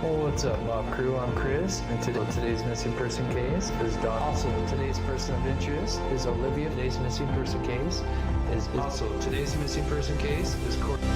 What's up, Mob Crew? I'm Chris, and today's missing person case is Don. Also, today's person of interest is Olivia. Today's missing person case is Courtney.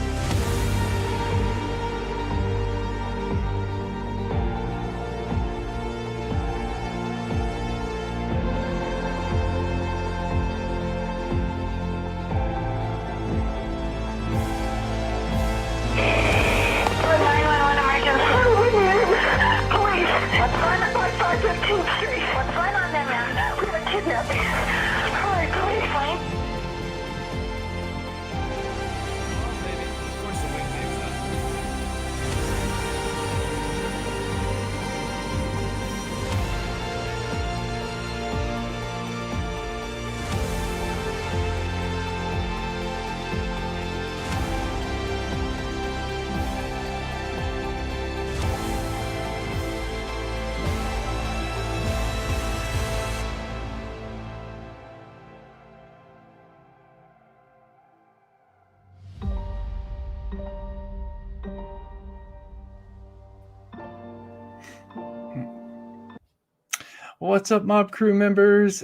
What's up, Mob Crew members?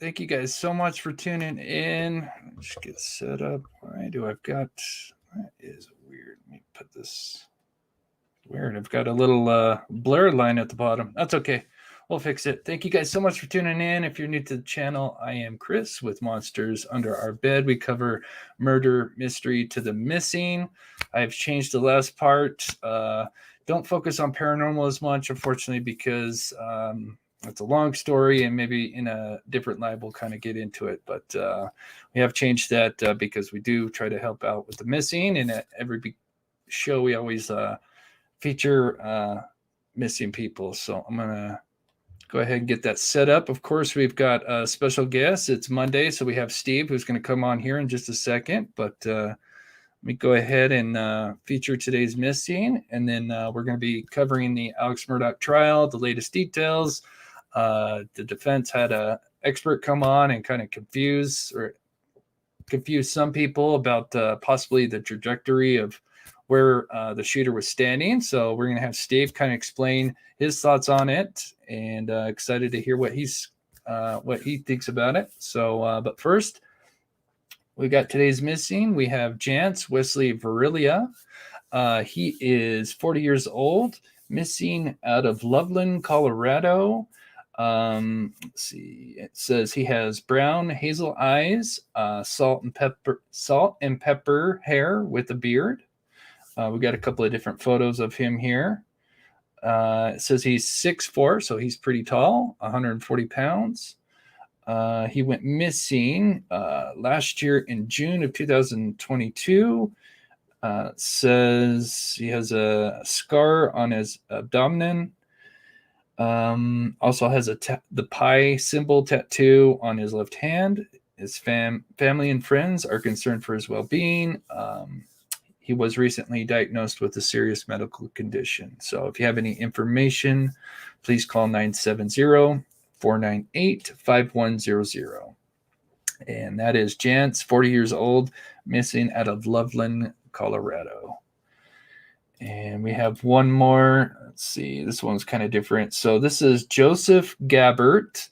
Thank you guys so much for tuning in. Let's get set up. Why do I've got... That is weird. Let me put this... Weird. I've got a little blur line at the bottom. That's okay. We'll fix it. Thank you guys so much for tuning in. If you're new to the channel, I am Chris with Monsters Under Our Bed. We cover murder, mystery to the missing. I've changed the last part. Don't focus on paranormal as much, unfortunately, because... it's a long story, and maybe in a different live we'll kind of get into it. But we have changed that because we do try to help out with the missing. And at every show, we always feature missing people. So I'm going to go ahead and get that set up. Of course, we've got a special guest. It's Monday, so we have Steve, who's going to come on here in just a second. But let me go ahead and feature today's missing. And then we're going to be covering the Alex Murdaugh trial, the latest details. The defense had an expert come on and kind of confuse some people about possibly the trajectory of where the shooter was standing. So we're going to have Steve kind of explain his thoughts on it, and excited to hear what he thinks about it. So, but first, we got today's missing. We have Jance Wesley Verilia. He is 40 years old, missing out of Loveland, Colorado. Let's see. It says he has brown hazel eyes, salt and pepper hair with a beard. We got a couple of different photos of him here. It says he's 6'4", so he's pretty tall, 140 pounds. He went missing last year in June of 2022. Says he has a scar on his abdomen. Also has the pi symbol tattoo on his left hand. His family and friends are concerned for his well-being. He was recently diagnosed with a serious medical condition. So if you have any information, please call 970-498-5100. And that is Jance, 40 years old, missing out of Loveland, Colorado. And we have one more. Let's see. This one's kind of different. So this is Joseph Gabbert.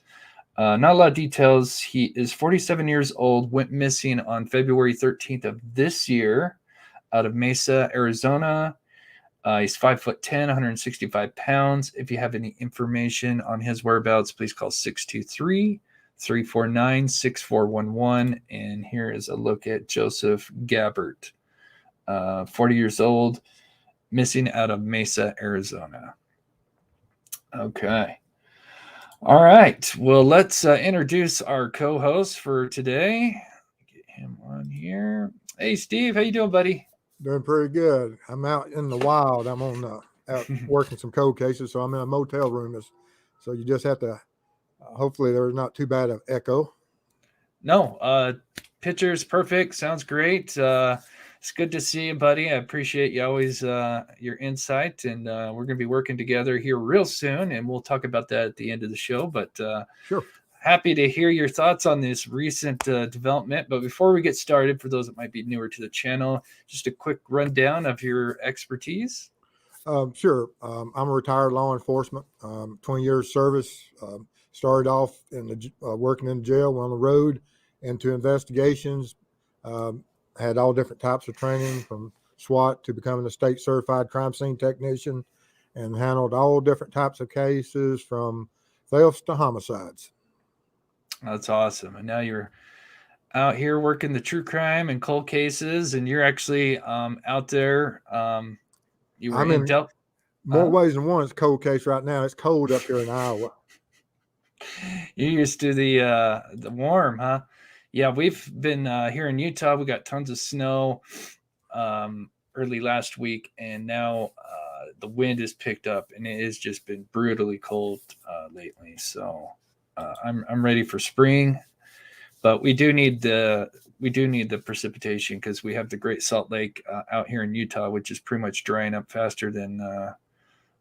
Not a lot of details. He is 47 years old, went missing on February 13th of this year out of Mesa, Arizona. He's 5'10", 165 pounds. If you have any information on his whereabouts, please call 623-349-6411. And here is a look at Joseph Gabbert, 40 years old, missing out of Mesa, Arizona. Okay. All right. Well, let's introduce our co-host for today. Get him on here. Hey, Steve. How you doing, buddy? Doing pretty good. I'm out in the wild. I'm on out working some cold cases, so I'm in a motel room. So you just have to, hopefully there's not too bad of echo. No, picture's perfect. Sounds great. It's good to see you, buddy. I appreciate you always, your insight, and we're going to be working together here real soon, and we'll talk about that at the end of the show. But sure. Happy to hear your thoughts on this recent development. But before we get started, for those that might be newer to the channel, just a quick rundown of your expertise. Sure. I'm a retired law enforcement, 20 years service. Started off in working in jail, went on the road into investigations. Had all different types of training from SWAT to becoming a state certified crime scene technician, and handled all different types of cases from thefts to homicides. That's awesome. And now you're out here working the true crime and cold cases, and you're actually out there. You were I'm in in Del. more ways than one. It's a cold case right now. It's cold up here in Iowa. You're used to the warm, huh? Yeah, we've been here in Utah. We got tons of snow early last week, and now the wind has picked up, and it has just been brutally cold lately. So I'm ready for spring, but we do need the precipitation because we have the Great Salt Lake out here in Utah, which is pretty much drying up faster than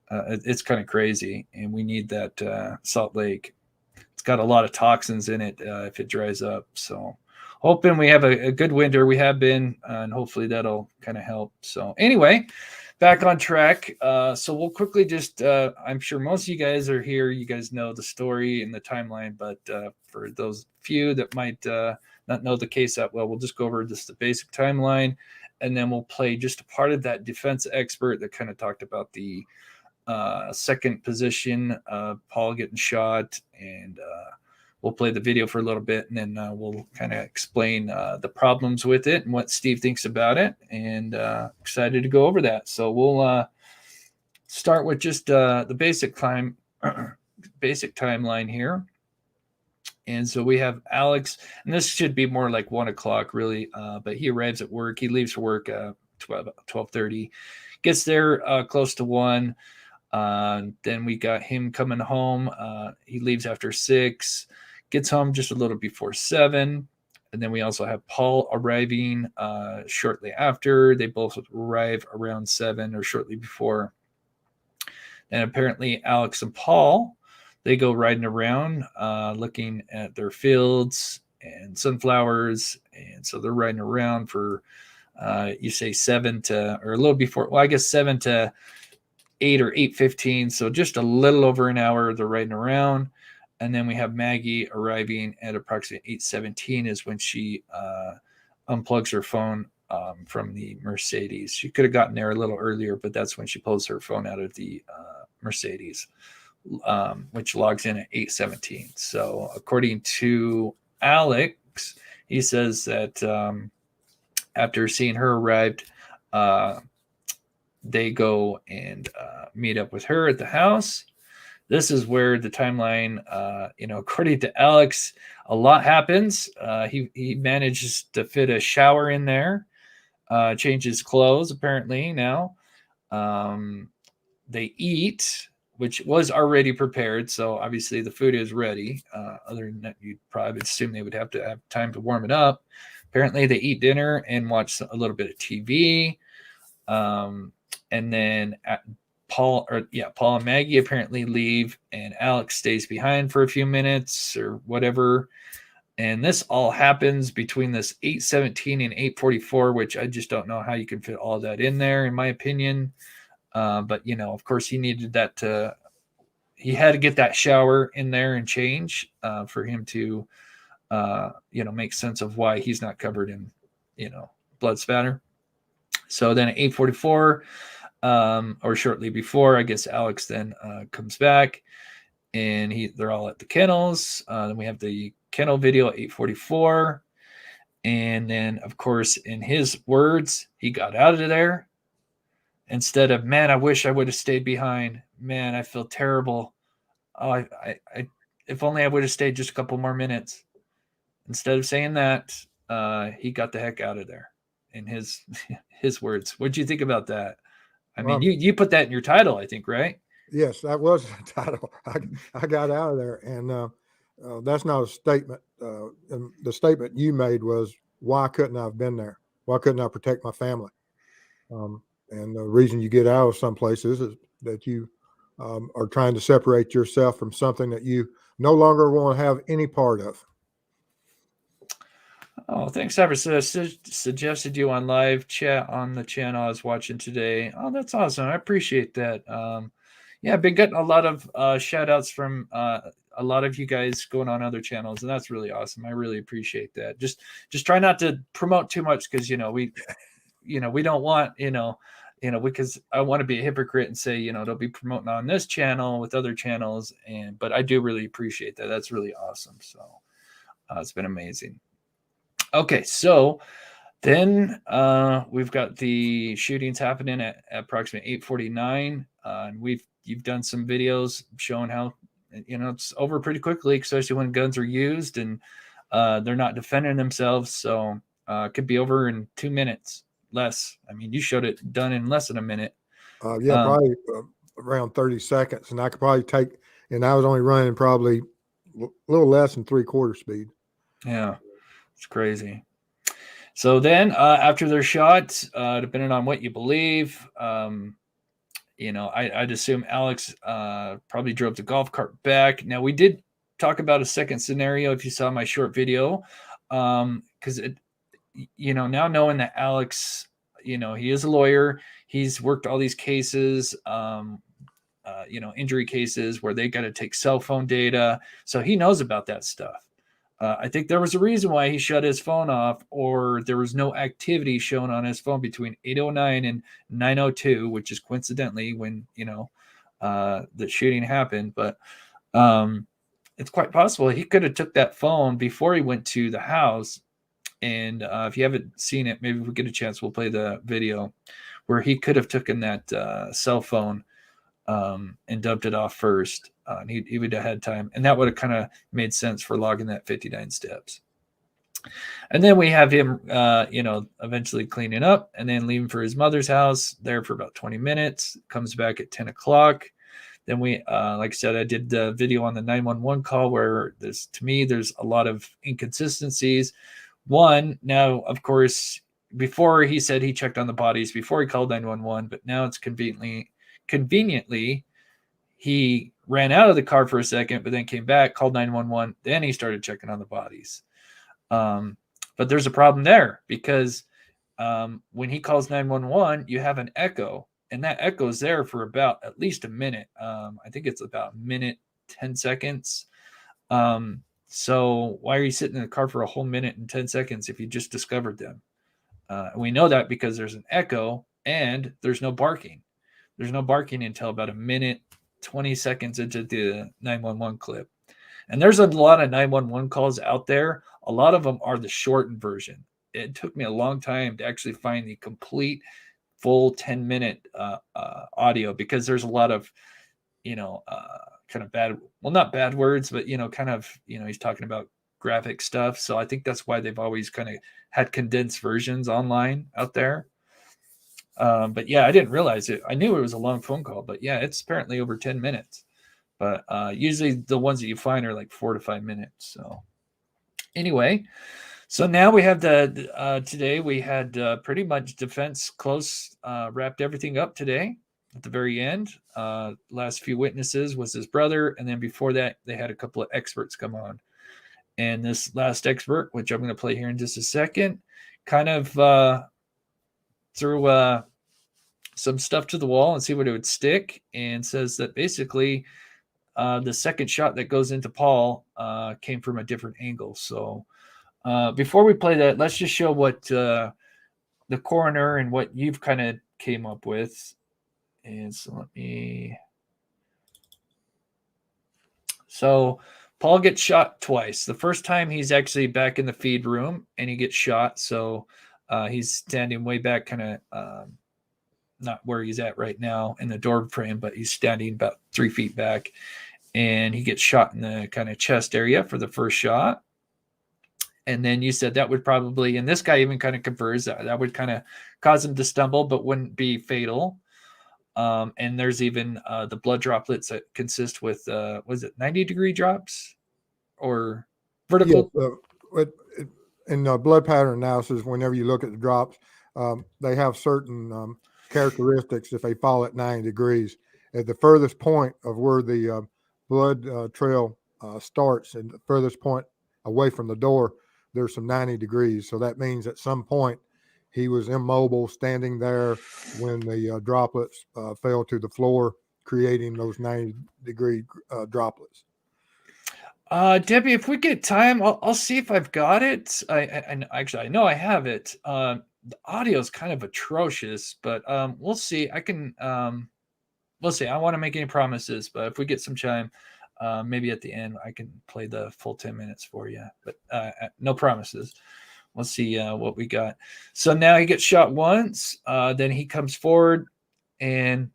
it's kind of crazy, and we need that Salt Lake. It's got a lot of toxins in it if it dries up. So hoping we have a good winter. We have been, and hopefully that'll kind of help. So anyway, back on track. So we'll quickly just, I'm sure most of you guys are here. You guys know the story and the timeline, but for those few that might not know the case that well, we'll just go over just the basic timeline, and then we'll play just a part of that defense expert that kind of talked about the second position, Paul getting shot, and we'll play the video for a little bit, and then we'll kind of explain the problems with it and what Steve thinks about it, and excited to go over that. So we'll start with just the basic timeline here. And so we have Alex, and this should be more like 1 o'clock really, but he arrives at work. He leaves for work 12:30, gets there close to 1. Then we got him coming home. He leaves after 6, gets home just a little before 7. And then we also have Paul arriving shortly after. They both arrive around 7 or shortly before. And apparently Alex and Paul, they go riding around looking at their fields and sunflowers. And so they're riding around for, you say 7 to, or a little before, well, I guess 7 to 8 or 8:15, so just a little over an hour they're riding around. And then we have Maggie arriving at approximately 8:17 is when she unplugs her phone from the Mercedes. She could have gotten there a little earlier, but that's when she pulls her phone out of the Mercedes, which logs in at 8:17. So according to Alex, he says that after seeing her arrived, they go and meet up with her at the house. This is where the timeline, according to Alex, a lot happens. He manages to fit a shower in there, changes clothes apparently now. They eat, which was already prepared. So obviously the food is ready. Other than that, you'd probably assume they would have to have time to warm it up. Apparently they eat dinner and watch a little bit of TV. And then Paul and Maggie apparently leave, and Alex stays behind for a few minutes or whatever. And this all happens between this 8:17 and 8:44, which I just don't know how you can fit all that in there, in my opinion. But of course, he needed that he had to get that shower in there and change for him to, make sense of why he's not covered in, blood spatter. So then at 8:44, or shortly before, I guess Alex then comes back, and they're all at the kennels. Then we have the kennel video at 8:44, and then of course, in his words, he got out of there. Instead of, man, I wish I would have stayed behind. Man, I feel terrible. Oh, I if only I would have stayed just a couple more minutes. Instead of saying that, he got the heck out of there. In his words, what do you think about that? I mean, you put that in your title, I think, right? Yes, that was the title. I got out of there, and that's not a statement. The statement you made was, why couldn't I have been there? Why couldn't I protect my family? And the reason you get out of some places is that you are trying to separate yourself from something that you no longer want to have any part of. Oh, thanks, Ever. Suggested you on live chat on the channel I was watching today. Oh, that's awesome. I appreciate that. Yeah, I've been getting a lot of shout outs from a lot of you guys going on other channels, and that's really awesome. I really appreciate that. Just try not to promote too much because we don't want because I want to be a hypocrite and say they'll be promoting on this channel with other channels, but I do really appreciate that. That's really awesome. So it's been amazing. Okay, so then we've got the shootings happening at approximately 8:49, and you've done some videos showing how it's over pretty quickly, especially when guns are used and they're not defending themselves. So it could be over in 2 minutes, less. I mean, you showed it done in less than a minute. Yeah, probably around 30 seconds, and I could probably take. And I was only running probably a little less than 3/4 speed. Yeah, it's crazy. So then, after they're shot, depending on what you believe, I'd assume Alex probably drove the golf cart back. Now, we did talk about a second scenario if you saw my short video, because now knowing that Alex, he is a lawyer, he's worked all these cases, injury cases where they got to take cell phone data, so he knows about that stuff. I think there was a reason why he shut his phone off, or there was no activity shown on his phone between 8:09 and 9:02, which is coincidentally when the shooting happened. But it's quite possible he could have took that phone before he went to the house. And if you haven't seen it, maybe if we get a chance, we'll play the video where he could have taken that cell phone and dumped it off first. He would have had time, and that would have kind of made sense for logging that 59 steps. And then we have him, eventually cleaning up and then leaving for his mother's house there for about 20 minutes, comes back at 10 o'clock. Then we, like I said, I did the video on the 911 call where there's a lot of inconsistencies. One, now, of course, before he said he checked on the bodies before he called 911, but now it's conveniently, he ran out of the car for a second, but then came back, called 911. Then he started checking on the bodies. But there's a problem there because when he calls 911, you have an echo, and that echo is there for about at least a minute. I think it's about a minute, 10 seconds. So why are you sitting in the car for a whole minute and 10 seconds if you just discovered them? We know that because there's an echo and there's no barking. There's no barking until about a minute, 20 seconds into the 911 clip. And there's a lot of 911 calls out there. A lot of them are the shortened version. It took me a long time to actually find the complete full 10-minute audio because there's a lot of, kind of bad, well, not bad words, but, he's talking about graphic stuff. So I think that's why they've always kind of had condensed versions online out there. But yeah, I didn't realize it. I knew it was a long phone call, but yeah, it's apparently over 10 minutes. But usually the ones that you find are like 4 to 5 minutes. So anyway, so now we have today we had pretty much defense close, wrapped everything up today at the very end. Last few witnesses was his brother. And then before that, they had a couple of experts come on. And this last expert, which I'm going to play here in just a second, kind of threw some stuff to the wall and see what it would stick, and says that basically the second shot that goes into Paul came from a different angle. So before we play that, let's just show what the coroner and what you've kind of came up with. And so so Paul gets shot twice. The first time he's actually back in the feed room and he gets shot. So he's standing way back, kind of not where he's at right now in the door frame, but he's standing about 3 feet back, and he gets shot in the kind of chest area for the first shot. And then you said that would probably, and this guy even kind of confers that would kind of cause him to stumble, but wouldn't be fatal. And there's even the blood droplets that consist with, was it 90-degree drops or vertical? Yes, in blood pattern analysis, whenever you look at the drops, they have certain characteristics if they fall at 90 degrees. At the furthest point of where the blood trail starts and the furthest point away from the door, there's some 90 degrees. So that means at some point he was immobile, standing there when the droplets fell to the floor, creating those 90-degree droplets. Debbie, if we get time, I'll see if I've got it. I know I have it. The audio is kind of atrocious, but we'll see. We'll see. I don't want to make any promises, but if we get some time, maybe at the end I can play the full 10 minutes for you. But no promises. We'll see what we got. So now he gets shot once. Then he comes forward, and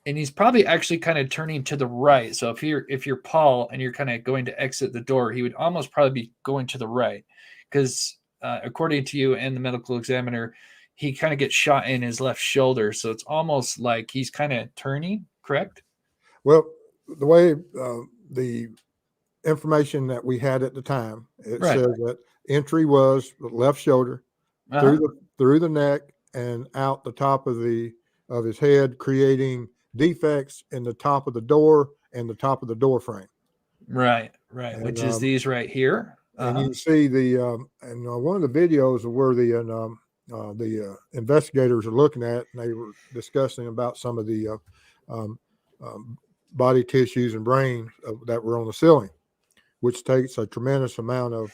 he's probably actually kind of turning to the right. So if you're Paul and you're kind of going to exit the door, he would almost probably be going to the right, because according to you and the medical examiner, he kind of gets shot in his left shoulder. So it's almost like he's kind of turning, correct? Well, the way the information that we had at the time, it Right. says that entry was the left shoulder, through the neck and out the top of his head, creating defects in the top of the door and the top of the door frame. Right, And, which is these right here. And you see one of the videos of where the investigators are looking at, and they were discussing about some of the body tissues and brain that were on the ceiling, which takes a tremendous amount of,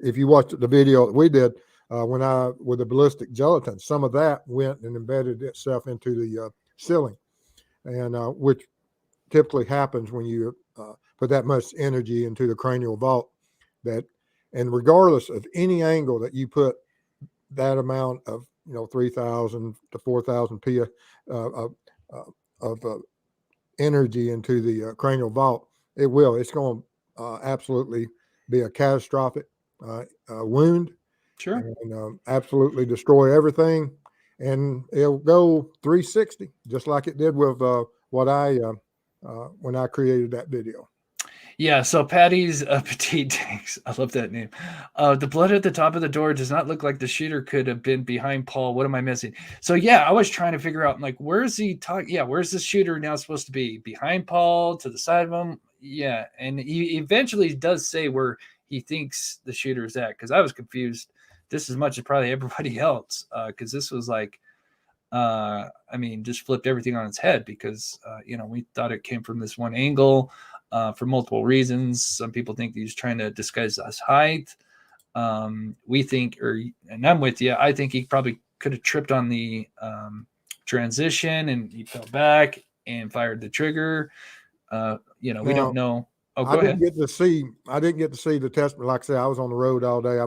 if you watch the video that we did with the ballistic gelatin, some of that went and embedded itself into the ceiling, and which typically happens when you put that much energy into the cranial vault. And regardless of any angle that you put that amount of 3,000 to 4,000 of energy into the cranial vault, it's going to absolutely be a catastrophic wound. Sure. And absolutely destroy everything, and it'll go 360, just like it did with when I created that video. Yeah, so Patty's Petite Tanks, I love that name. The blood at the top of the door does not look like the shooter could have been behind Paul. What am I missing? So yeah, I was trying to figure out, like, where's the where's the shooter now supposed to be? Behind Paul, to the side of him? Yeah, and he eventually does say where he thinks the shooter is at, because I was confused just as much as probably everybody else, because this was like, just flipped everything on its head, because we thought it came from this one angle. For multiple reasons. Some people think he's trying to disguise his height. We think, and I'm with you, I think he probably could have tripped on the transition and he fell back and fired the trigger. We don't know. Oh, go ahead. I didn't get to see the testimony. Like I said, I was on the road all day,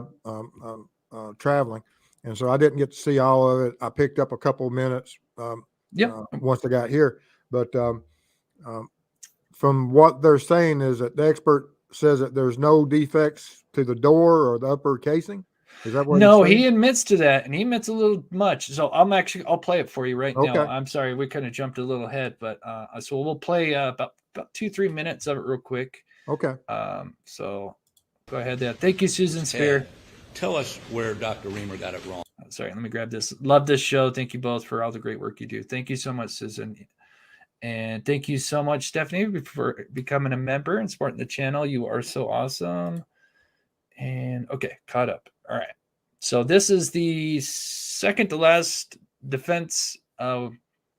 traveling, and so I didn't get to see all of it. I picked up a couple of minutes once I got here, but from what they're saying is that the expert says that there's no defects to the door or the upper casing. Is that what? No, he admits to that, and he admits a little much. So I'll play it for you right now. I'm sorry, we kind of jumped a little ahead, but so we'll play about 2-3 minutes of it real quick. Okay. So go ahead there. Thank you, Susan Spear. Tell us where Dr. Reamer got it wrong. Sorry, let me grab this. Love this show. Thank you both for all the great work you do. Thank you so much, Susan. And thank you so much, Stephanie, for becoming a member and supporting the channel. You are so awesome. And okay, caught up. All right. So this is the second to last defense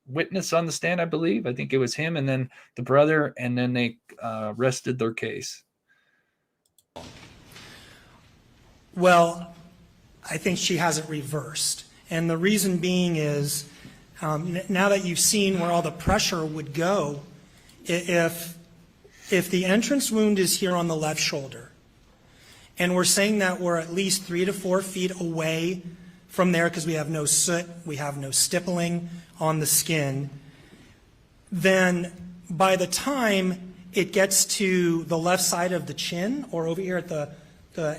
witness on the stand, I believe. I think it was him and then the brother, and then they rested their case. Well, I think she has it reversed. And the reason being is, now that you've seen where all the pressure would go, if the entrance wound is here on the left shoulder, and we're saying that we're at least 3 to 4 feet away from there because we have no soot, we have no stippling on the skin, then by the time it gets to the left side of the chin or over here at the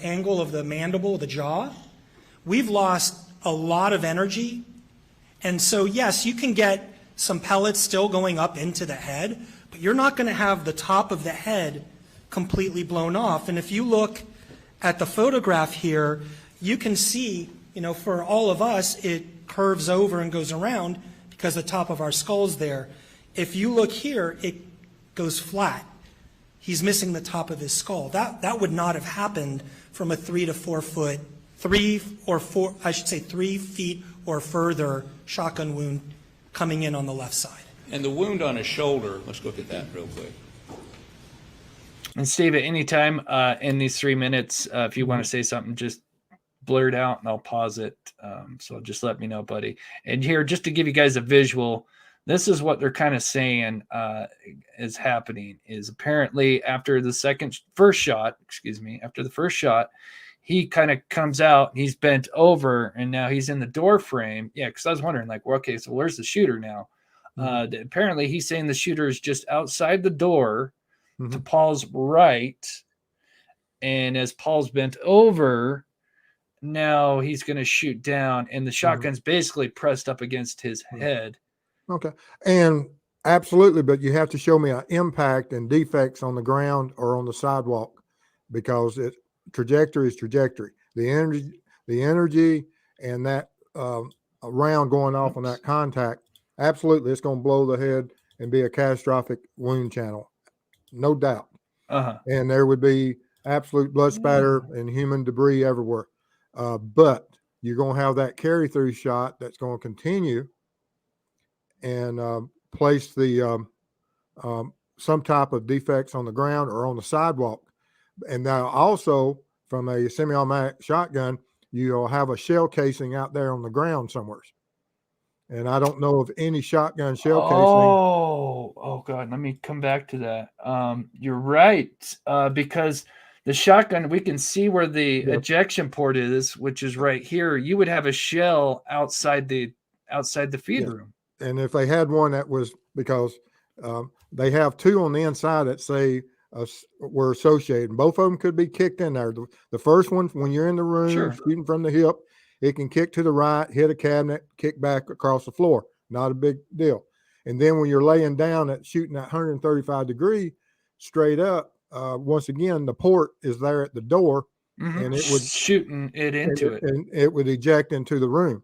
angle of the mandible, the jaw, we've lost a lot of energy. And so, yes, you can get some pellets still going up into the head, but you're not going to have the top of the head completely blown off. And if you look at the photograph here, you can see, for all of us, it curves over and goes around because the top of our skull's there. If you look here, it goes flat. he's missing the top of his skull. That would not have happened from a 3 to 4 foot, 3 feet or further shotgun wound coming in on the left side. And the wound on his shoulder, let's look at that real quick. And Steve, at any time in these 3 minutes, if you want to say something, just blurt out and I'll pause it. So just let me know, buddy. And here, just to give you guys a visual, this is what they're kind of saying is happening. Is apparently after the first shot, he kind of comes out. He's bent over, and now he's in the door frame. Yeah, because I was wondering, like, well, okay, so where's the shooter now? Apparently, he's saying the shooter is just outside the door to Paul's right, and as Paul's bent over, now he's going to shoot down, and the shotgun's basically pressed up against his head. Okay. And absolutely, but you have to show me an impact and defects on the ground or on the sidewalk, because trajectory is trajectory. The energy and that round going off on that contact, absolutely, it's going to blow the head and be a catastrophic wound channel. No doubt. And there would be absolute blood spatter and human debris everywhere. But you're going to have that carry through shot that's going to continue and place the some type of defects on the ground or on the sidewalk. And now also from a semi-automatic shotgun, you'll have a shell casing out there on the ground somewhere. And I don't know of any shotgun shell casing. Oh God, let me come back to that. You're right, because the shotgun, we can see where the ejection port is, which is right here. You would have a shell outside the feed room. And if they had one that was, because they have two on the inside that say were associated, and both of them could be kicked in there. The first one, when you're in the room shooting from the hip, it can kick to the right, hit a cabinet, kick back across the floor. Not a big deal. And then when you're laying down at shooting at 135 degree straight up, once again, the port is there at the door, and it would shooting it into it, and it would eject into the room.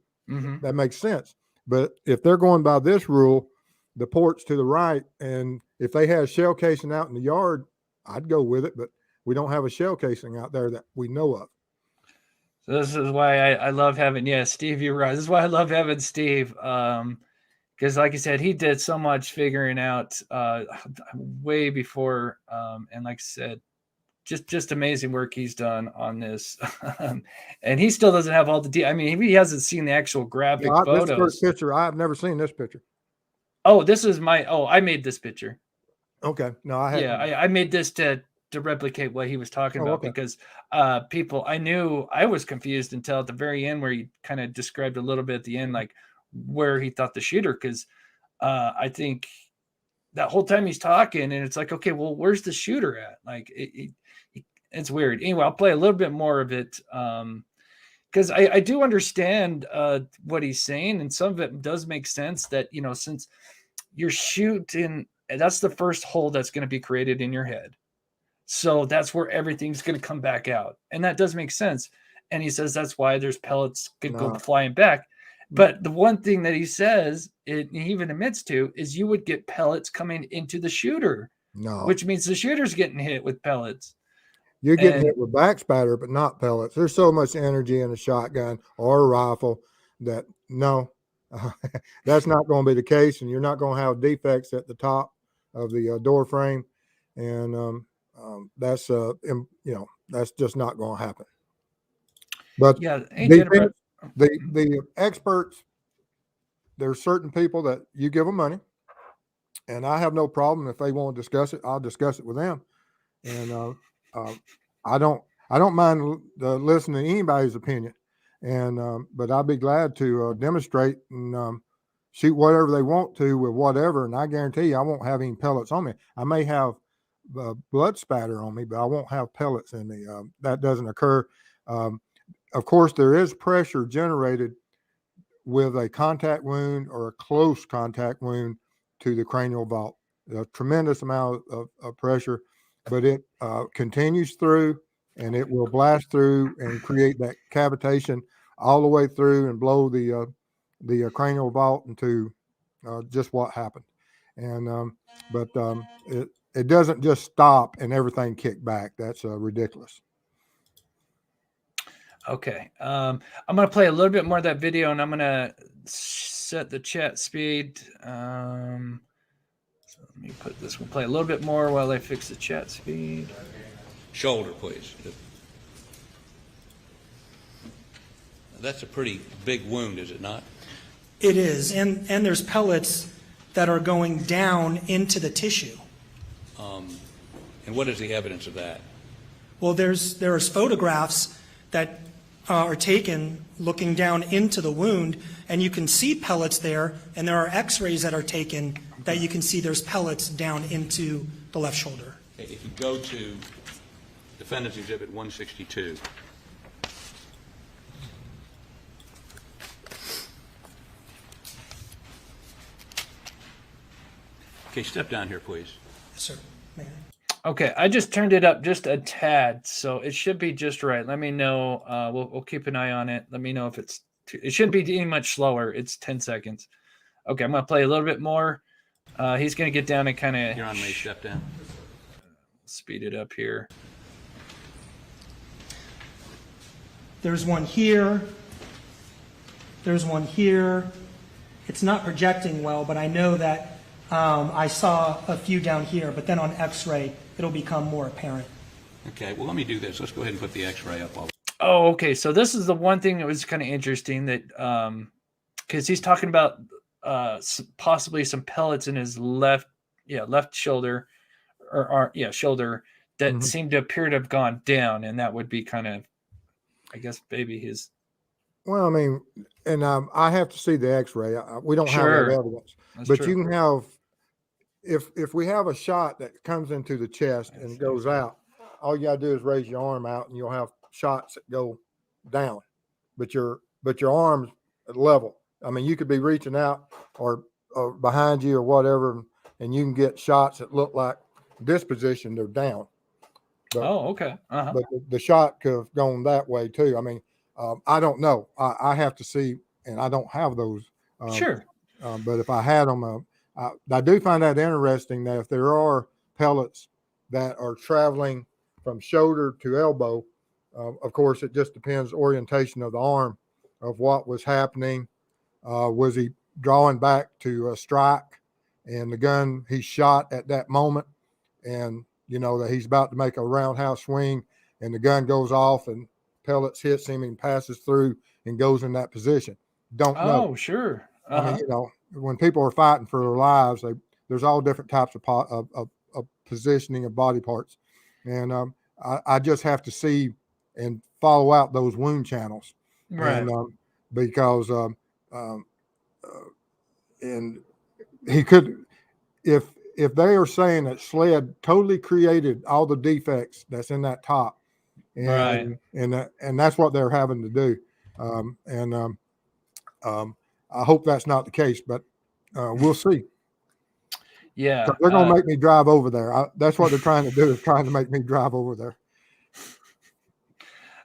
That makes sense. But if they're going by this rule, the port's to the right, and if they had shell casing out in the yard, I'd go with it. But we don't have a shell casing out there that we know of. So this is why I love having, Steve, you're right. This is why I love having Steve. Because like I said, he did so much figuring out way before. And like I said, just amazing work he's done on this. And he still doesn't have all the I mean, he hasn't seen the actual graphic photos. This first picture, I've never seen this picture. Oh, this is I made this picture. Okay. No, I haven't. Yeah, I made this to replicate what he was talking about, because people, I knew I was confused until at the very end, where he kind of described a little bit at the end, like where he thought the shooter, because I think that whole time he's talking and it's like, okay, well, where's the shooter at? Like it's weird. Anyway, I'll play a little bit more of it because I do understand what he's saying, and some of it does make sense that, since you're shooting, that's the first hole that's going to be created in your head. So that's where everything's going to come back out. And that does make sense. And he says that's why there's pellets could go flying back. But the one thing that he says, he even admits to, is you would get pellets coming into the shooter. No. Which means the shooter's getting hit with pellets. You're getting hit with back spatter, but not pellets. There's so much energy in a shotgun or a rifle that that's not going to be the case. And you're not going to have defects at the top of the door frame. And that's just not going to happen. But the experts, there's certain people that you give them money, and I have no problem if they want to discuss it. I'll discuss it with them, and I don't mind listening to anybody's opinion, and but I'll be glad to demonstrate and shoot whatever they want to with whatever, and I guarantee you I won't have any pellets on me. I may have blood spatter on me, but I won't have pellets in me. That doesn't occur. Of course, there is pressure generated with a contact wound or a close contact wound to the cranial vault. A tremendous amount of pressure, but it continues through, and it will blast through and create that cavitation all the way through and blow the cranial vault into just what happened. And it doesn't just stop and everything kick back. That's ridiculous. Okay. I'm going to play a little bit more of that video, and I'm going to set the chat speed. So let me put this. We'll play a little bit more while I fix the chat speed. Shoulder, please. That's a pretty big wound, is it not? It is, and there's pellets that are going down into the tissue. And what is the evidence of that? Well, there's photographs that are taken looking down into the wound, and you can see pellets there, and there are x-rays that are taken that you can see there's pellets down into the left shoulder. Okay, if you go to Defendant's Exhibit 162. Okay, step down here, please. Yes, sir. May I? Okay, I just turned it up just a tad, so it should be just right. Let me know. We'll keep an eye on it. Let me know if it's it shouldn't be any much slower. It's 10 seconds. Okay, I'm gonna play a little bit more. He's gonna get down and kind of You're on me. Step down. speed it up here. There's one here. There's one here. It's not projecting well, but I know that I saw a few down here, but then on x-ray, it'll become more apparent. Okay, well, let me do this. Let's go ahead and put the x-ray up. Oh, okay. So this is the one thing that was kind of interesting that because he's talking about possibly some pellets in his left shoulder shoulder that seemed to appear to have gone down, and that would be kind of, I guess, maybe his. Well, I mean, and I have to see the x-ray. We don't have that evidence. That's But true. you can have, if we have a shot that comes into the chest and goes out, all you gotta do is raise your arm out, and you'll have shots that go down, but your arm's level. I mean, you could be reaching out or behind you or whatever, and you can get shots that look like this position, they're down. But, Okay. but the shot could have gone that way too. I mean, I don't know. I have to see, and I don't have those. Sure. But if I had them, I do find that interesting that if there are pellets that are traveling from shoulder to elbow, of course, it just depends orientation of the arm of what was happening. Was he drawing back to strike, and the gun he shot at that moment, and you know that he's about to make a roundhouse swing, and the gun goes off and pellets hits him and passes through and goes in that position. Don't know. Oh, sure. I mean, you know, when people are fighting for their lives, there's all different types of positioning of body parts, and I just have to see and follow out those wound channels, Right. and because and he could, if they are saying that Sled totally created all the defects that's in that top, and and that's what they're having to do, I hope that's not the case, but we'll see. Yeah. They're going to make me drive over there. That's what they're trying to do, is trying to make me drive over there.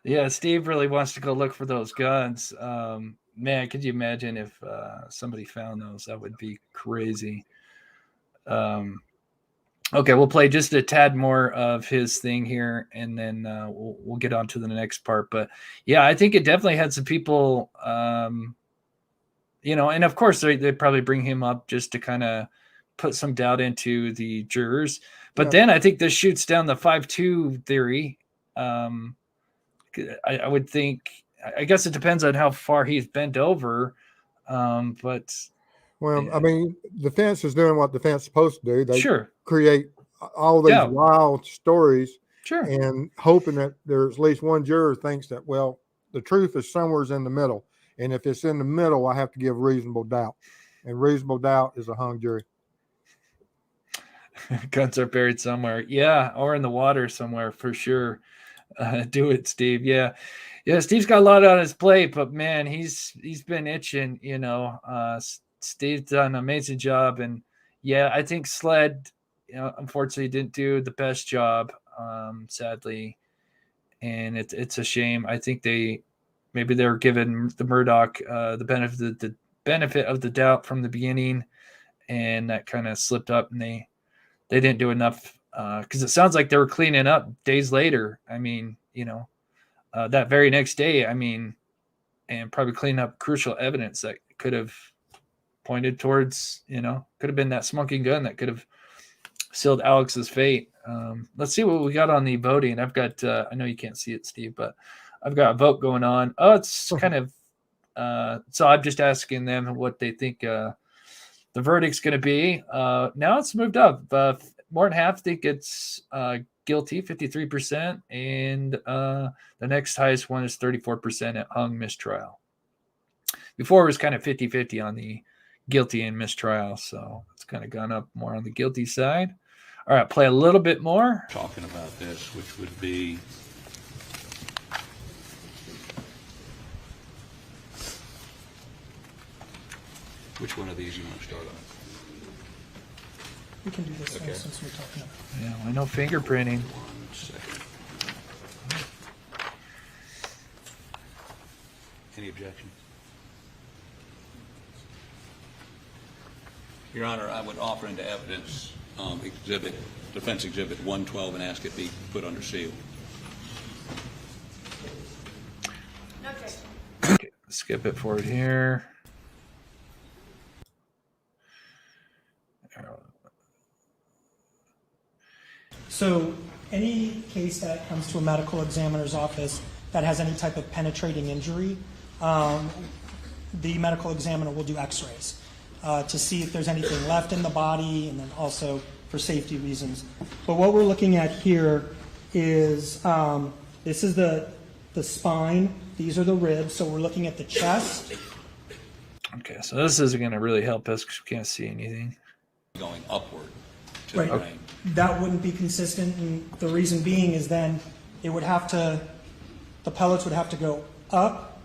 Yeah, Steve really wants to go look for those guns. Man, could you imagine if somebody found those? That would be crazy. Okay, we'll play just a tad more of his thing here, and then we'll get on to the next part. But yeah, I think it definitely had some people, you know, and of course they probably bring him up just to kind of put some doubt into the jurors. But then I think this shoots down the 5-2 theory. I would think, I guess it depends on how far he's bent over. But well, I mean, defense is doing what defense is supposed to do. They create all these wild stories, and hoping that there's at least one juror thinks that, well, the truth is somewhere in the middle. And if it's in the middle, I have to give reasonable doubt. And reasonable doubt is a hung jury. Guns are buried somewhere. Yeah, or in the water somewhere for sure. Do it, Steve. Yeah. Steve's got a lot on his plate, but man, he's been itching. You know, Steve's done an amazing job, and yeah, I think Sled, you know, unfortunately didn't do the best job, sadly, and it's a shame. I think maybe they were giving the Murdaugh the benefit of the doubt from the beginning, and that kind of slipped up, and they didn't do enough because it sounds like they were cleaning up days later. I mean, that very next day, I mean, and probably cleaning up crucial evidence that could have pointed towards, could have been that smoking gun that could have sealed Alex's fate. Let's see what we got on the voting. I've got, I know you can't see it, Steve, but I've got a vote going on. Oh, it's kind of, so I'm just asking them what they think the verdict's going to be. Now it's moved up. More than half think it's guilty, 53%, and the next highest one is 34% at hung mistrial. Before it was kind of 50-50 on the guilty and mistrial, so it's kind of gone up more on the guilty side. All right, play a little bit more. Talking about this, which would be which one of these you want to start on? We can do this Okay. one since we're talking about it. Yeah, I know fingerprinting. 1 second. Any objections? Your Honor, I would offer into evidence Defense Exhibit 112 and ask it be put under seal. No objection. Okay, skip it forward here. So any case that comes to a medical examiner's office that has any type of penetrating injury, the medical examiner will do x-rays to see if there's anything left in the body, and then also for safety reasons. But what we're looking at here is, this is the spine, these are the ribs, so we're looking at the chest. Okay, so this isn't going to really help us because we can't see anything. Going upward to Right. the brain. That wouldn't be consistent, and the reason being is then it would have to, the pellets would have to go up,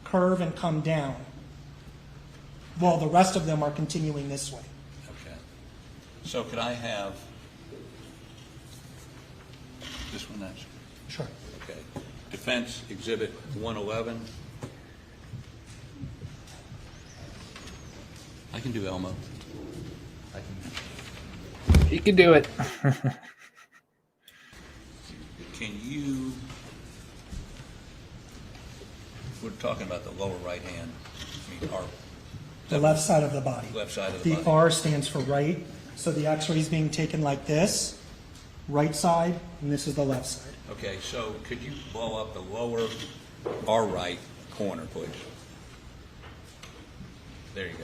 curve, and come down, while the rest of them are continuing this way. Okay. So could I have this one next? Sure. Okay. Defense Exhibit 111. I can do Elmo. You can do it. Can you, we're talking about the lower right hand, I mean, our The left side of the body. left side of the The body. R stands for right, so the x-ray is being taken like this, right side, and this is the left side. Okay, so could you blow up the lower R right corner, please? There you go.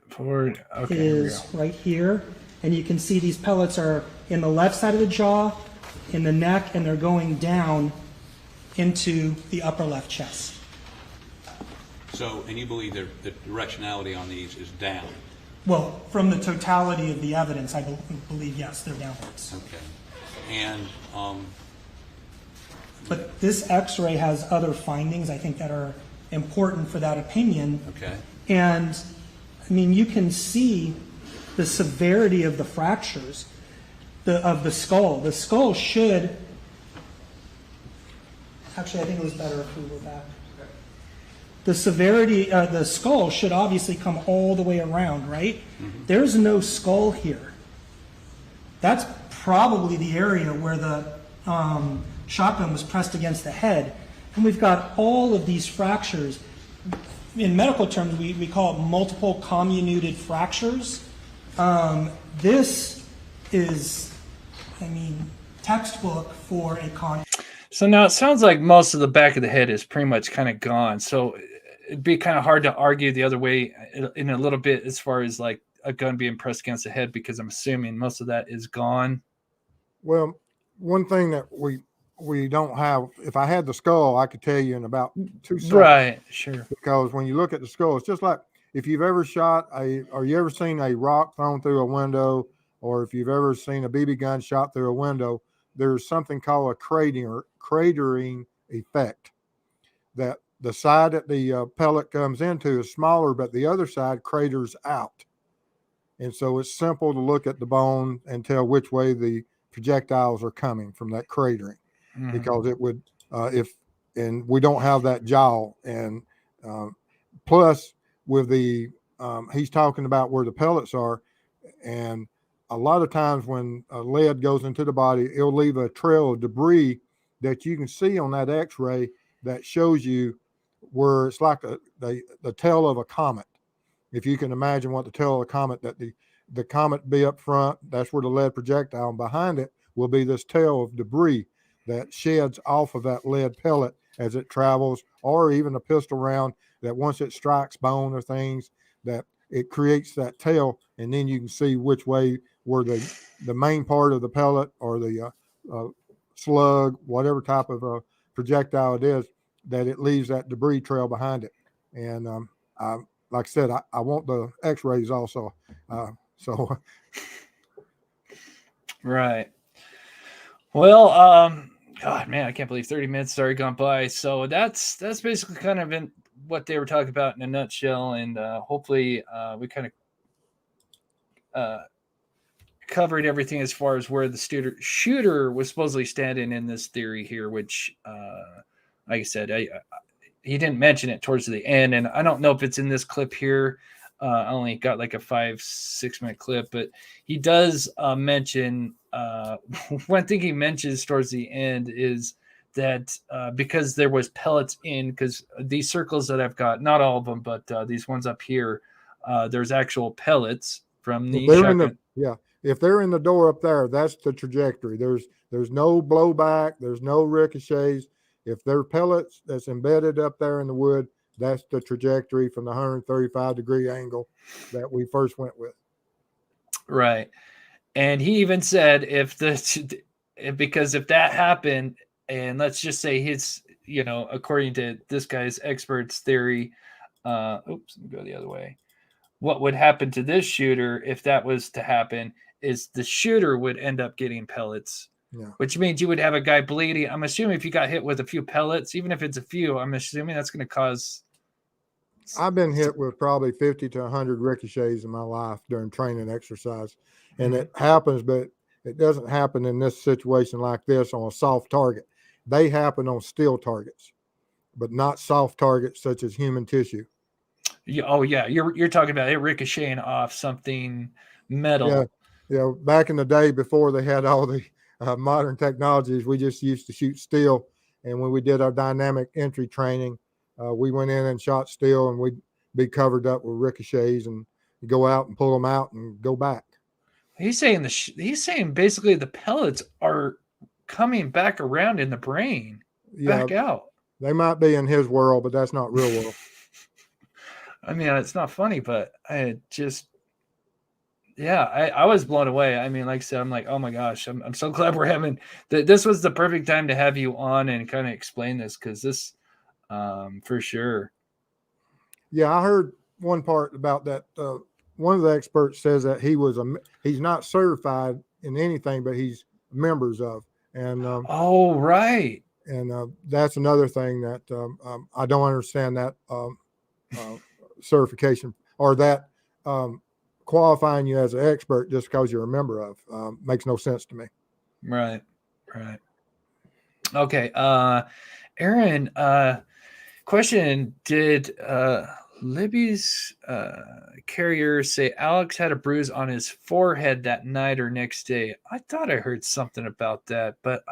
Forward. Okay, here we Is go. right here, and you can see these pellets are in the left side of the jaw, in the neck, and they're going down into the upper left chest. So, and you believe the directionality on these is down? Well, from the totality of the evidence, I believe, yes, they're downwards. Okay. And, But this x-ray has other findings, I think, that are important for that opinion. okay, And, I mean, you can see the severity of the fractures of the skull. The skull should, actually, I think it was better if we were back. The severity, the skull should obviously come all the way around, right? There's no skull here. That's probably the area where the shotgun was pressed against the head. And we've got all of these fractures. In medical terms, we call it multiple comminuted fractures. This is, I mean, textbook for a So now it sounds like most of the back of the head is pretty much kind of gone. So it'd be kind of hard to argue the other way in a little bit as far as like a gun being pressed against the head, because I'm assuming most of that is gone. Well, one thing that we don't have, if I had the skull, I could tell you in about 2 seconds. Right, sure. Because when you look at the skull, it's just like if you've ever or you ever seen a rock thrown through a window, or if you've ever seen a BB gun shot through a window, there's something called a cratering effect. That the side that the pellet comes into is smaller, but the other side craters out. And so it's simple to look at the bone and tell which way the projectiles are coming from that cratering, because it would, and we don't have that jaw. And plus with the, he's talking about where the pellets are, and a lot of times when lead goes into the body, it'll leave a trail of debris that you can see on that X-ray that shows you where it's like the tail of a comet. If you can imagine what the tail of a comet, that the comet be up front, that's where the lead projectile, and behind it will be this tail of debris that sheds off of that lead pellet as it travels, or even a pistol round that once it strikes bone or things, that it creates that tail, and then you can see which way where the main part of the pellet or the slug, whatever type of projectile it is, that it leaves that debris trail behind it. And like I said, I want the X-rays also. So Right. Well, God, man, I can't believe 30 minutes already gone by. So that's basically kind of in what they were talking about in a nutshell, and hopefully we kind of covered everything as far as where the shooter was supposedly standing in this theory here, which, like I said, he didn't mention it towards the end, and I don't know if it's in this clip here. I only got like a 5-6 minute clip, but he does mention one thing he mentions towards the end is that because there was pellets in, because these circles that I've got, not all of them, but these ones up here, there's actual pellets from the shotgun. If they're in the door up there, that's the trajectory. There's no blowback, there's no ricochets. If there are pellets that's embedded up there in the wood, that's the trajectory from the 135-degree angle that we first went with. Right. And he even said because if that happened, and let's just say his, according to this guy's expert's theory, let me go the other way. What would happen to this shooter if that was to happen is the shooter would end up getting pellets. Yeah. Which means you would have a guy bleeding. I'm assuming if you got hit with a few pellets, even if it's a few, I'm assuming that's going to cause. I've been hit with probably 50 to 100 ricochets in my life during training exercise. And it happens, but it doesn't happen in this situation like this on a soft target. They happen on steel targets, but not soft targets such as human tissue. Oh yeah, you're talking about it ricocheting off something metal. Yeah. Back in the day before they had all the modern technologies, we just used to shoot steel. And when we did our dynamic entry training, we went in and shot steel, and we'd be covered up with ricochets and go out and pull them out and go back. He's saying basically the pellets are coming back around in the brain, back out. They might be in his world, but that's not real world. I mean, it's not funny, but I was blown away. I mean, like I said, I'm like, oh my gosh, I'm so glad we're having this was the perfect time to have you on and kind of explain this, because this, for sure. Yeah, I heard one part about that. One of the experts says that he's not certified in anything, but he's members of. And oh, right. And that's another thing that I don't understand, that certification or that qualifying you as an expert just because you're a member of makes no sense to me. Right. Okay. Aaron, question: did Libby's carrier say Alex had a bruise on his forehead that night or next day? I thought I heard something about that, but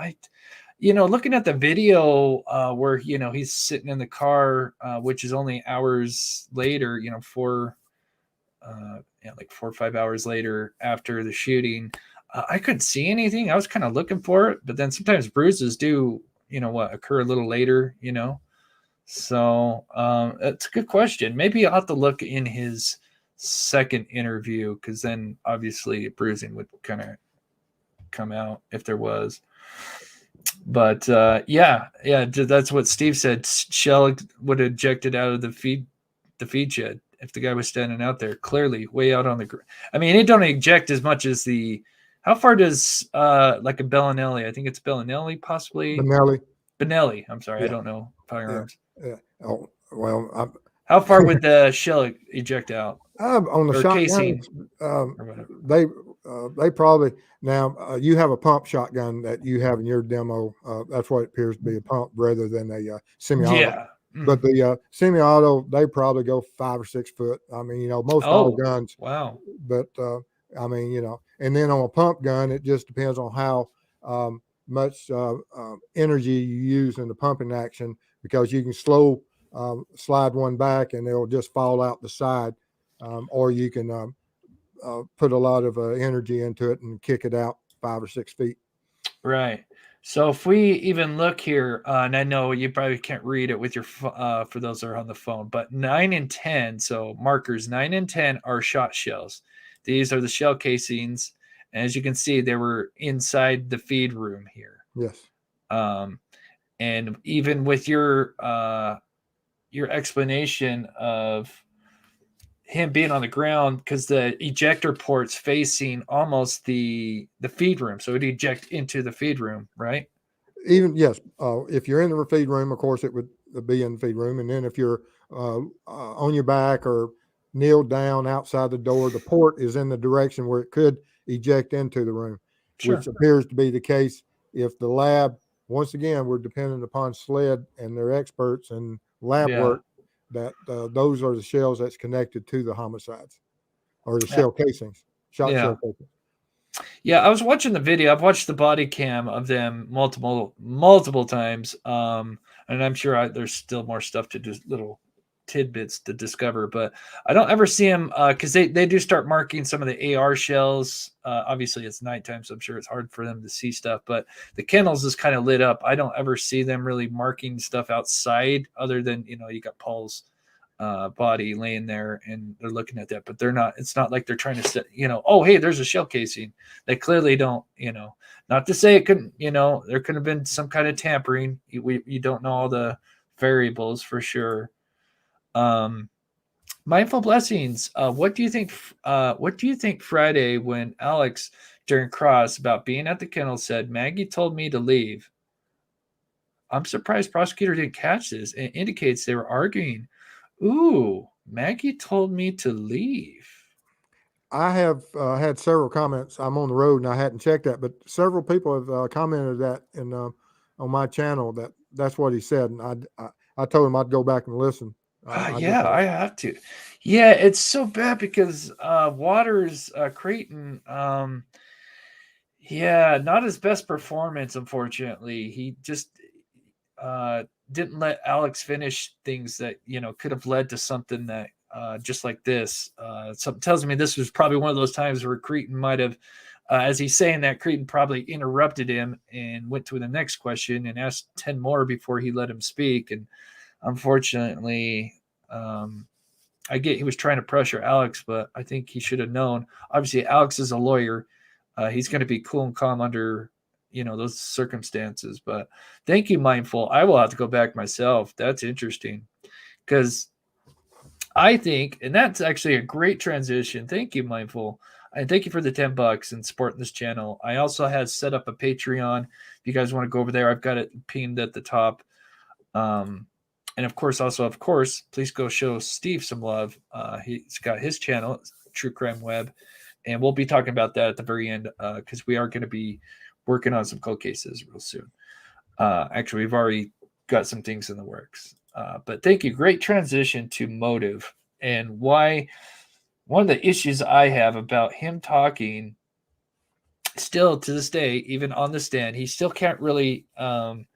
looking at the video where he's sitting in the car, which is only hours later, like 4 or 5 hours later after the shooting, I couldn't see anything. I was kind of looking for it, but then sometimes bruises do, occur a little later, So it's a good question. Maybe I'll have to look in his second interview, because then obviously bruising would kind of come out if there was. But that's what Steve said. Shell would have ejected out of the feed shed if the guy was standing out there, clearly way out on the ground. I mean, it don't eject as much as how far does like a Bellinelli? I think it's Bellinelli, possibly. Benelli. I'm sorry, yeah. I don't know firearms. Yeah. Oh well. How far would the shell eject out? On the shotgun, they probably now you have a pump shotgun that you have in your demo. That's what it appears to be, a pump rather than a semi-auto. Yeah. But the semi-auto, they probably go 5 or 6 foot. I mean, most auto guns. Wow. But I mean, and then on a pump gun, it just depends on how much energy you use in the pumping action, because you can slide one back and it'll just fall out the side, or you can put a lot of energy into it and kick it out 5 or 6 feet. Right. So if we even look here, and I know you probably can't read it with your for those that are on the phone, but 9 and 10, so markers 9 and 10 are shot shells. These are the shell casings, and as you can see, they were inside the feed room here. Yes. And even with your explanation of him being on the ground, because the ejector port's facing almost the feed room, so it eject into the feed room, right? Yes. If you're in the feed room, of course, it would be in the feed room. And then if you're on your back or kneeled down outside the door, the port is in the direction where it could eject into the room, Sure. which appears to be the case if the lab, once again, we're dependent upon SLED and their experts and lab work, that those are the shells that's connected to the homicides, or the shell casings, shell casings. Yeah, I was watching the video. I've watched the body cam of them multiple times, and I'm sure there's still more stuff to do, little tidbits to discover. But I don't ever see them because they do start marking some of the AR shells. Obviously, it's nighttime, so I'm sure it's hard for them to see stuff. But the kennels is kind of lit up. I don't ever see them really marking stuff outside, other than you got Paul's body laying there and they're looking at that, but they're not, it's not like they're trying to set, oh, hey, there's a shell casing. They clearly don't, not to say it couldn't, there could have been some kind of tampering. You don't know all the variables for sure. Mindful blessings. What do you think Friday, when Alex during cross about being at the kennel said, Maggie told me to leave? I'm surprised prosecutor didn't catch this. It indicates they were arguing. Ooh, Maggie told me to leave. I have had several comments. I'm on the road and I hadn't checked that, but several people have commented that on my channel that's what he said, and I told him I'd go back and listen. I have to. Yeah, it's so bad because Waters Creighton, not his best performance, unfortunately. He just didn't let Alex finish things that could have led to something that just like this. Something tells me this was probably one of those times where Creighton might have, as he's saying that, Creighton probably interrupted him and went to the next question and asked 10 more before he let him speak. And unfortunately, I get he was trying to pressure Alex, but I think he should have known. Obviously, Alex is a lawyer. He's going to be cool and calm under those circumstances. But thank you, Mindful. I will have to go back myself. That's interesting, because I think, and that's actually a great transition. Thank you, Mindful. And thank you for the $10 and supporting this channel. I also have set up a Patreon. If you guys want to go over there, I've got it pinned at the top. And of course, please go show Steve some love. He's got his channel, True Crime Web. And we'll be talking about that at the very end, because we are going to be working on some cold cases real soon. Actually, we've already got some things in the works. But thank you. Great transition to motive, and why. One of the issues I have about him talking, still to this day, even on the stand, he still can't really, in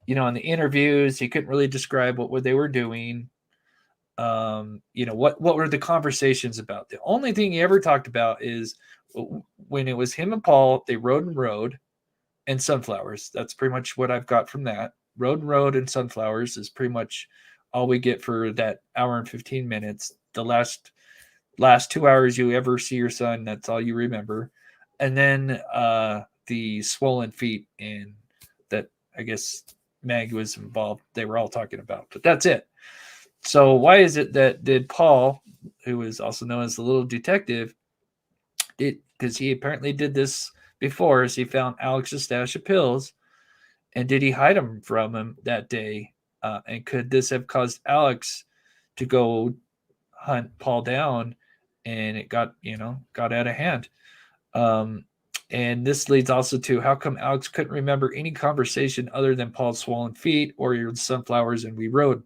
the interviews, he couldn't really describe what they were doing. What were the conversations about? The only thing he ever talked about is when it was him and Paul, they rode and sunflowers. That's pretty much what I've got from that. Rode and sunflowers is pretty much all we get for that hour and 15 minutes. The last 2 hours you ever see your son, that's all you remember. And then the swollen feet, and that I guess Mag was involved. They were all talking about, but that's it. So why is it that did Paul, who is also known as the little detective, because he apparently did this before, as he found Alex's stash of pills, and did he hide them from him that day? And could this have caused Alex to go hunt Paul down, and it got out of hand? And this leads also to, how come Alex couldn't remember any conversation other than Paul's swollen feet or your sunflowers and we rode?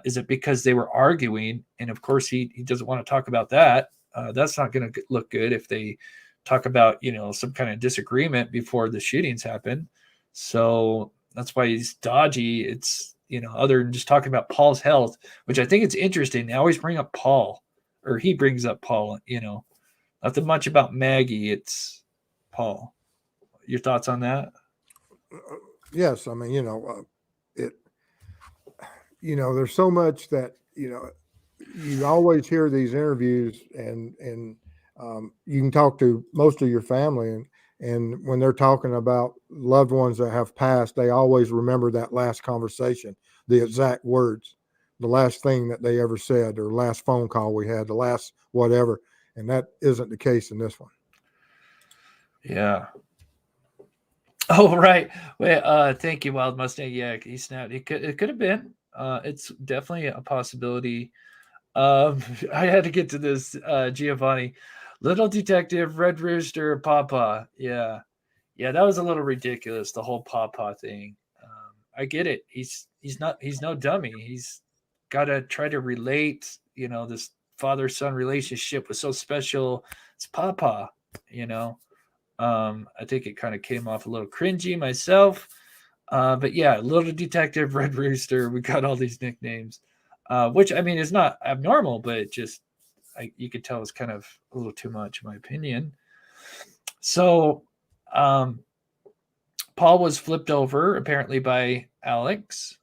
Is it because they were arguing? And of course, he doesn't want to talk about that. That's not going to look good if they talk about, some kind of disagreement before the shootings happen. So that's why he's dodgy. It's, other than just talking about Paul's health, which I think it's interesting. They always bring up Paul, or he brings up Paul, nothing much about Maggie. It's Paul. Your thoughts on that? Yes. I mean, there's so much that, you always hear these interviews and you can talk to most of your family and when they're talking about loved ones that have passed, they always remember that last conversation, the exact words, the last thing that they ever said, or last phone call we had, the last whatever. And that isn't the case in this one. Yeah. Oh, right. Well, thank you, Wild Mustang. Yeah, he snapped. It could have been. It's definitely a possibility. I had to get to this, Giovanni. Little Detective, Red Rooster, Papa. Yeah. Yeah, that was a little ridiculous, the whole Papa thing. I get it. He's no dummy. He's got to try to relate, this father-son relationship was so special. It's Papa, I think it kind of came off a little cringy myself. But yeah, Little Detective, Red Rooster, we got all these nicknames, which I mean is not abnormal, but it just you could tell it's kind of a little too much, in my opinion. So Paul was flipped over apparently by Alex.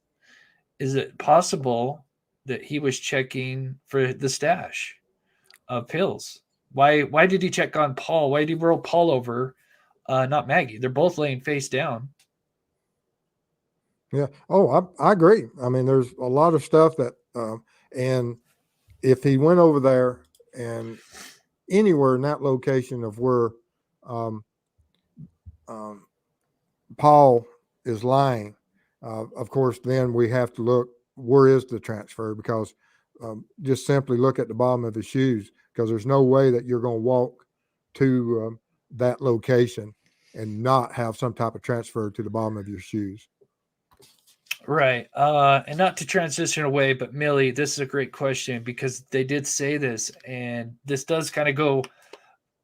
Is it possible that he was checking for the stash of pills? Why did he check on Paul? Why did he roll Paul over, not Maggie? They're both laying face down. Yeah. Oh, I agree. I mean, there's a lot of stuff that, and if he went over there and anywhere in that location of where Paul is lying, of course, then we have to look, where is the transfer? Because just simply look at the bottom of his shoes, because there's no way that you're going to walk to that location and not have some type of transfer to the bottom of your shoes. Right. And not to transition away, but Millie, this is a great question because they did say this, and this does kind of go,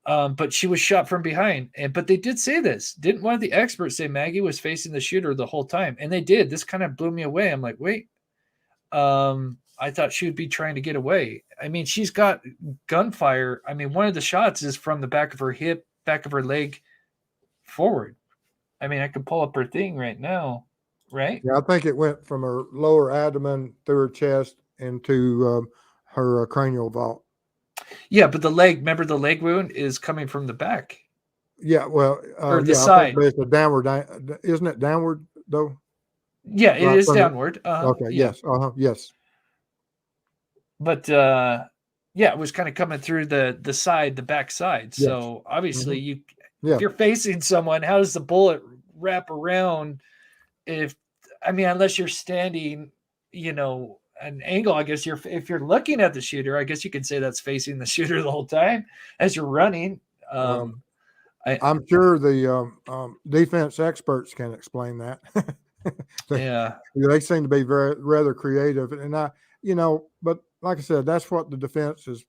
but she was shot from behind. But they did say this. Didn't one of the experts say Maggie was facing the shooter the whole time? And they did. This kind of blew me away. I'm like, wait, I thought she would be trying to get away. I mean, she's got gunfire. I mean, one of the shots is from the back of her hip, back of her leg forward. I mean, I could pull up her thing right now. Right? Yeah, I think it went from her lower abdomen through her chest into her cranial vault. Yeah, but the leg, remember the leg wound is coming from the back. Yeah, well, or the yeah, side. I think, but it's a downward, isn't it downward though? Yeah, it Right is from downward. Okay, yeah. yes, yes. But yeah, it was kind of coming through the side, the back side. Yes. So obviously, Yeah. if you're facing someone, how does the bullet wrap around? Unless you're standing, an angle, I guess if you're looking at the shooter, I guess you could say that's facing the shooter the whole time as you're running. I'm sure the defense experts can explain that. They seem to be rather creative, and but like I said, that's what the defense is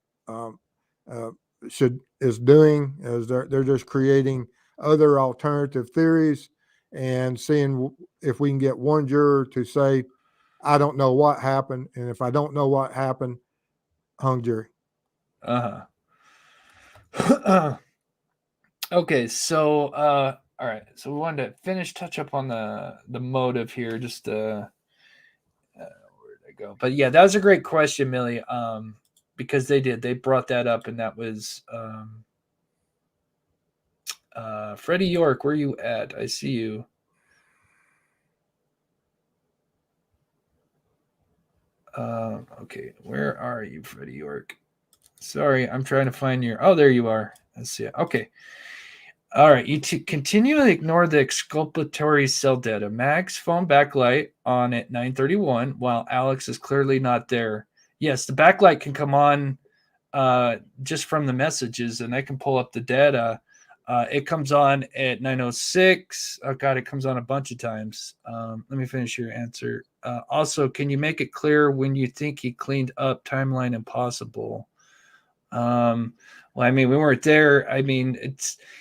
doing, is they're just creating other alternative theories and seeing if we can get one juror to say, I don't know what happened. And if I don't know what happened, hung jury. Okay. So, all right. So we wanted to touch up on the motive here. Just, where did I go? But yeah, that was a great question, Millie. Because they brought that up, and that was, Freddie York, where are you at? I see you. Okay, where are you, Freddie York? Sorry, I'm trying to find your. Oh, there you are. Let's see. Okay. All right. You continually ignore the exculpatory cell data. Mag's phone backlight on at 9:31, while Alex is clearly not there. Yes, the backlight can come on just from the messages, and I can pull up the data. It comes on at 9:06. Oh God, it comes on a bunch of times. Let me finish your answer. Also, can you make it clear when you think he cleaned up? Timeline impossible. Well, I mean, we weren't there. I mean,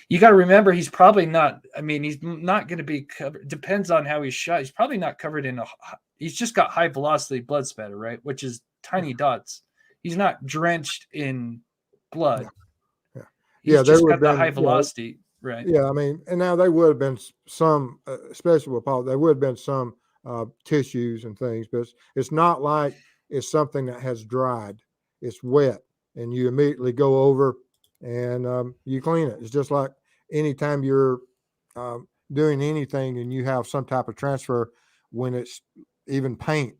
you got to remember he's probably not. I mean, he's not going to be covered. Depends on how he's shot. He's probably not covered in he's just got high velocity blood spatter, right? Which is tiny dots. He's not drenched in blood. Yeah. He's Yeah, there just would got have the high been, velocity, right? yeah, I mean, and now there would have been some, especially with Paul, there would have been some tissues and things, but it's not like it's something that has dried. It's wet, and you immediately go over and you clean it. It's just like anytime you're doing anything and you have some type of transfer, when it's even paint,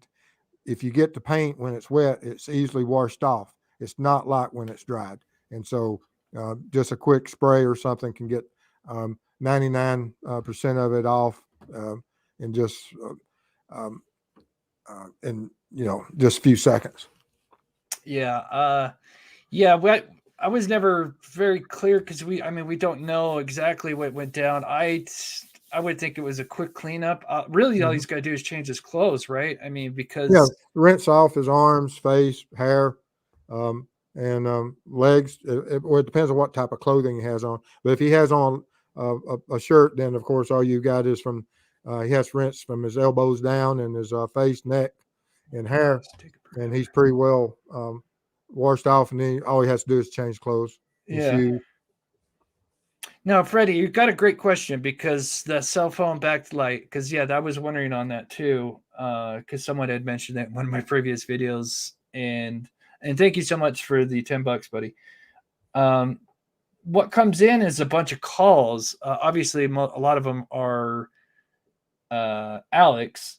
if you get the paint when it's wet, it's easily washed off. It's not like when it's dried. And so just a quick spray or something can get 99% of it off in just in just a few seconds. Yeah. Yeah. But I was never very clear because we don't know exactly what went down. I would think it was a quick cleanup. Really, all he's got to do is change his clothes, right? I mean, because rinse off his arms, face, hair, and legs. It depends on what type of clothing he has on. But if he has on a shirt, then of course all you got is from he has to rinse from his elbows down and his face, neck, and hair, and he's pretty well washed off. And then all he has to do is change clothes and shoes. Now, Freddie, you got a great question because the cell phone backlight. Because I was wondering on that too. Because someone had mentioned that in one of my previous videos, and thank you so much for the $10, buddy. What comes in is a bunch of calls. Obviously, a lot of them are Alex,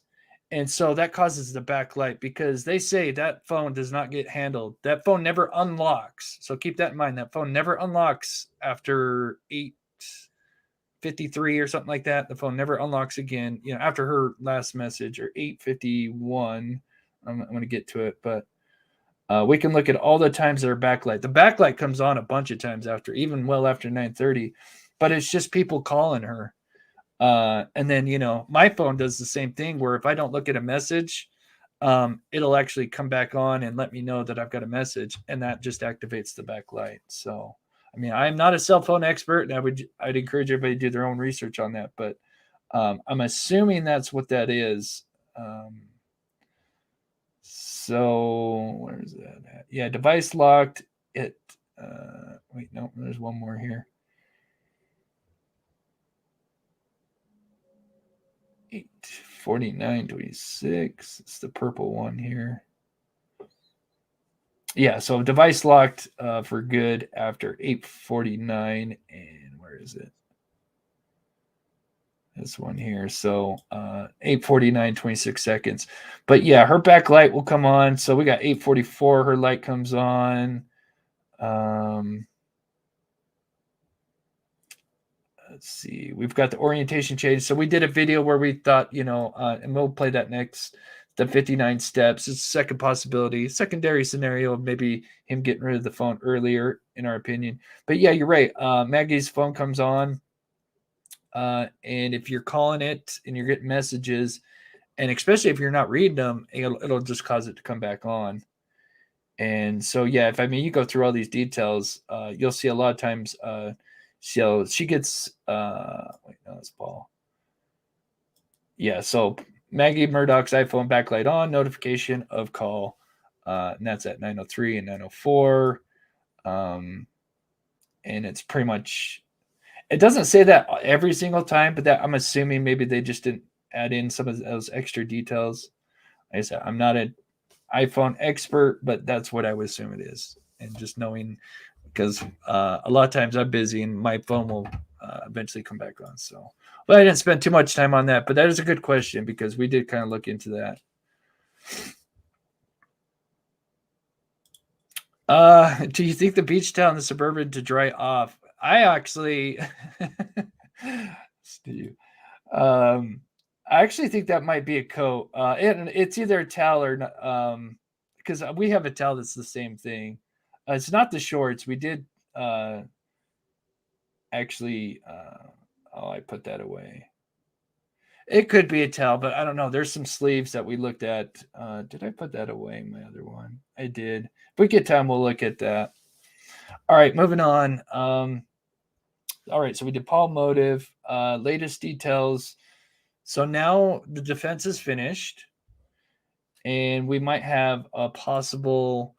and so that causes the backlight because they say that phone does not get handled. That phone never unlocks. So keep that in mind. That phone never unlocks after 8:53 or something like that. The phone never unlocks again. After her last message or 8:51. I'm going to get to it, but we can look at all the times that are backlight. The backlight comes on a bunch of times even well after 9:30, but it's just people calling her. And then, my phone does the same thing where if I don't look at a message, it'll actually come back on and let me know that I've got a message, and that just activates the backlight. So, I mean, I'm not a cell phone expert, and I'd encourage everybody to do their own research on that, but I'm assuming that's what that is. So where is that at? Yeah, device locked. Wait, no, there's one more here. 8:49:26. It's the purple one here. Yeah, so device locked for good after 8:49, and where is it? This one here. So 8:49:26 seconds. But yeah, her backlight will come on. So we got 8:44. Her light comes on. Let's see. We've got the orientation change. So we did a video where we thought, and we'll play that next. The 59 steps. It's a second possibility, secondary scenario of maybe him getting rid of the phone earlier, in our opinion. But yeah, you're right. Maggie's phone comes on. And if you're calling it and you're getting messages, and especially if you're not reading them, it'll just cause it to come back on. And so, yeah, you go through all these details, you'll see a lot of times, so she gets, wait, no, that's Paul. Yeah. So Maggie Murdaugh's iPhone backlight on, notification of call. And that's at 9:03 and 9:04. And it's pretty much, it doesn't say that every single time, but that I'm assuming maybe they just didn't add in some of those extra details. Like I said, I'm not an iPhone expert, but that's what I would assume it is. And just knowing, because a lot of times I'm busy and my phone will eventually come back on. So, but I didn't spend too much time on that. But that is a good question because we did kind of look into that. Do you think the beach towel and the Suburban to dry off? I actually, Steve, I actually think that might be a coat. It's either a towel or not, because we have a towel that's the same thing. It's not the shorts. We did actually. I put that away. It could be a towel, but I don't know. There's some sleeves that we looked at. Did I put that away? My other one, I did. If we get time, we'll look at that. All right, moving on. All right, so we did Paul motive, latest details. So now the defense is finished, and we might have a possible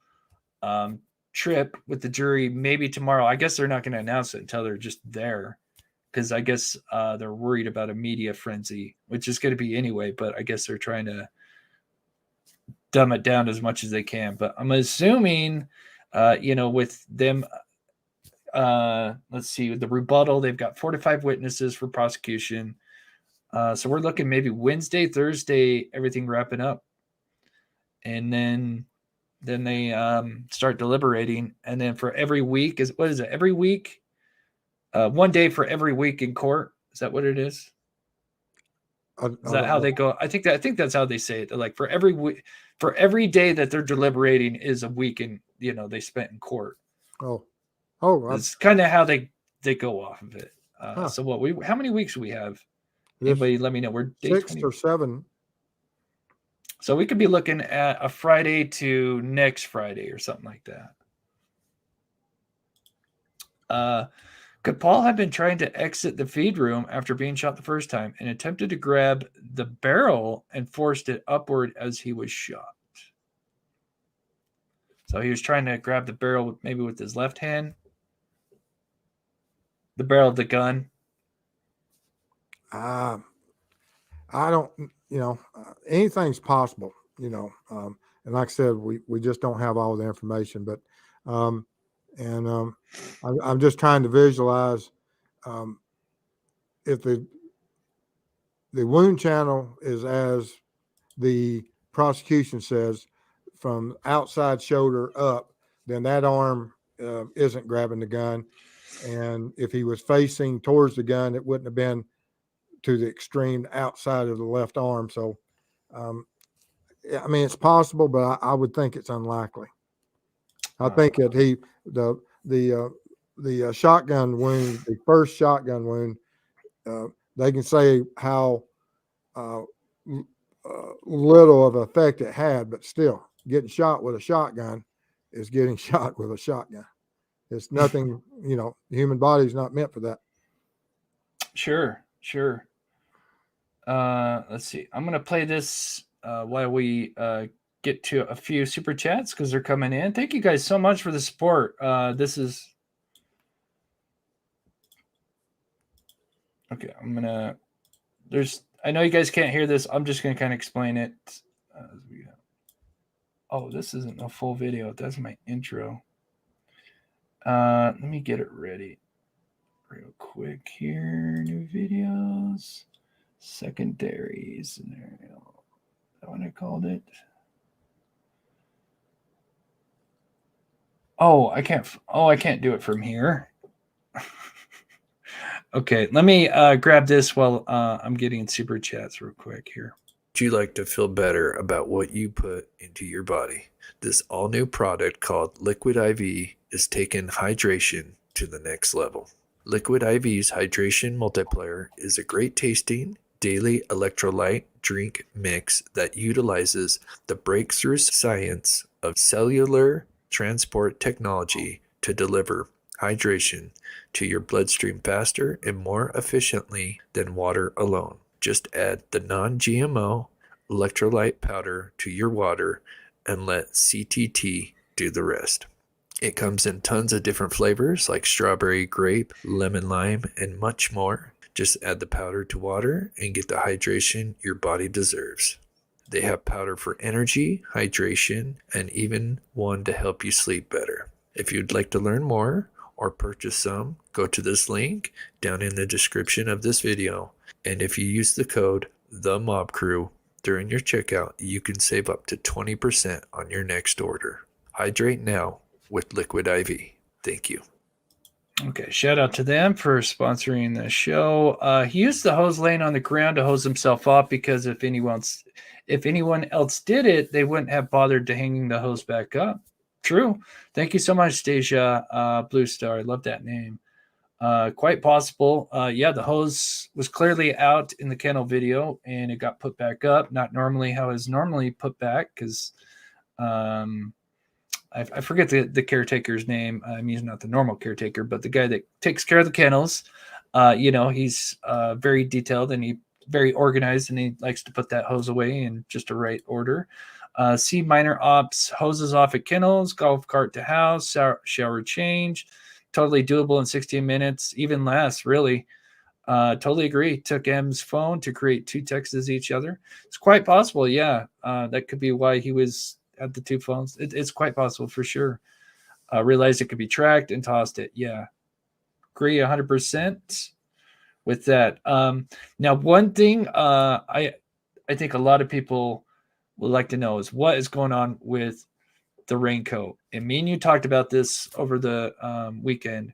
trip with the jury maybe tomorrow. I guess they're not going to announce it until they're just there, because I guess they're worried about a media frenzy, which is going to be anyway, but I guess they're trying to dumb it down as much as they can. But I'm assuming, with them, let's see, the rebuttal, they've got 4 to 5 witnesses for prosecution. So we're looking maybe Wednesday, Thursday, everything wrapping up. And then they start deliberating. And then for every week, what is it? Every week? 1 day for every week in court. Is that what it is? Is that how they go? I think that's how they say it. They're like, for every week, for every day that they're deliberating is a week in, they spent in court. It's kind of how they go off of it. So how many weeks do we have? Anybody let me know. We're day 6 20. or 7. So we could be looking at a Friday to next Friday or something like that. Could Paul have been trying to exit the feed room after being shot the first time and attempted to grab the barrel and forced it upward as he was shot? So he was trying to grab the barrel maybe with his left hand. The barrel of the gun. I don't, anything's possible, and like I said, we just don't have all the information, but, I'm just trying to visualize, if the wound channel is, as the prosecution says, from outside shoulder up, then that arm isn't grabbing the gun. And if he was facing towards the gun, it wouldn't have been to the extreme outside of the left arm. So, it's possible, but I would think it's unlikely. I think that the shotgun wound, the first shotgun wound, they can say how little of effect it had, but still, getting shot with a shotgun is getting shot with a shotgun. It's nothing, the human body is not meant for that. Sure. Let's see. I'm going to play this while we get to a few super chats because they're coming in. Thank you guys so much for the support. This is okay. I know you guys can't hear this. I'm just going to kind of explain it. This isn't a full video. That's my intro. Let me get it ready real quick here. New videos, secondary scenario. Is that what I called it? I can't do it from here. Okay, let me grab this while I'm getting super chats real quick here. Would you like to feel better about what you put into your body? This all-new product called Liquid IV is taking hydration to the next level. Liquid IV's Hydration Multiplier is a great tasting daily electrolyte drink mix that utilizes the breakthrough science of cellular transport technology to deliver hydration to your bloodstream faster and more efficiently than water alone. Just add the non-GMO electrolyte powder to your water and let CTT do the rest. It comes in tons of different flavors like strawberry, grape, lemon, lime, and much more. Just add the powder to water and get the hydration your body deserves. They have powder for energy, hydration, and even one to help you sleep better. If you'd like to learn more or purchase some, go to this link down in the description of this video. And if you use the code TheMobCrew during your checkout, you can save up to 20% on your next order. Hydrate now with Liquid IV. Thank you. Okay, shout out to them for sponsoring the show. He used the hose laying on the ground to hose himself off because if anyone else did it, they wouldn't have bothered to hanging the hose back up. True. Thank you so much, Stasia Blue Star. I love that name. Quite possible. The hose was clearly out in the kennel video and it got put back up. Not normally how it's normally put back because I forget the caretaker's name. He's not the normal caretaker, but the guy that takes care of the kennels. He's very detailed and he very organized, and he likes to put that hose away in just a right order. C, minor ops, hoses off at kennels, golf cart to house, shower change, totally doable in 16 minutes, even less, really. Totally agree. Took M's phone to create 2 texts each other. It's quite possible, yeah. That could be why he was at the 2 phones. It's quite possible for sure. Realized it could be tracked and tossed it. Yeah, agree 100% with that. Now, one thing I think a lot of people would like to know is what is going on with the raincoat. And me and you talked about this over the weekend.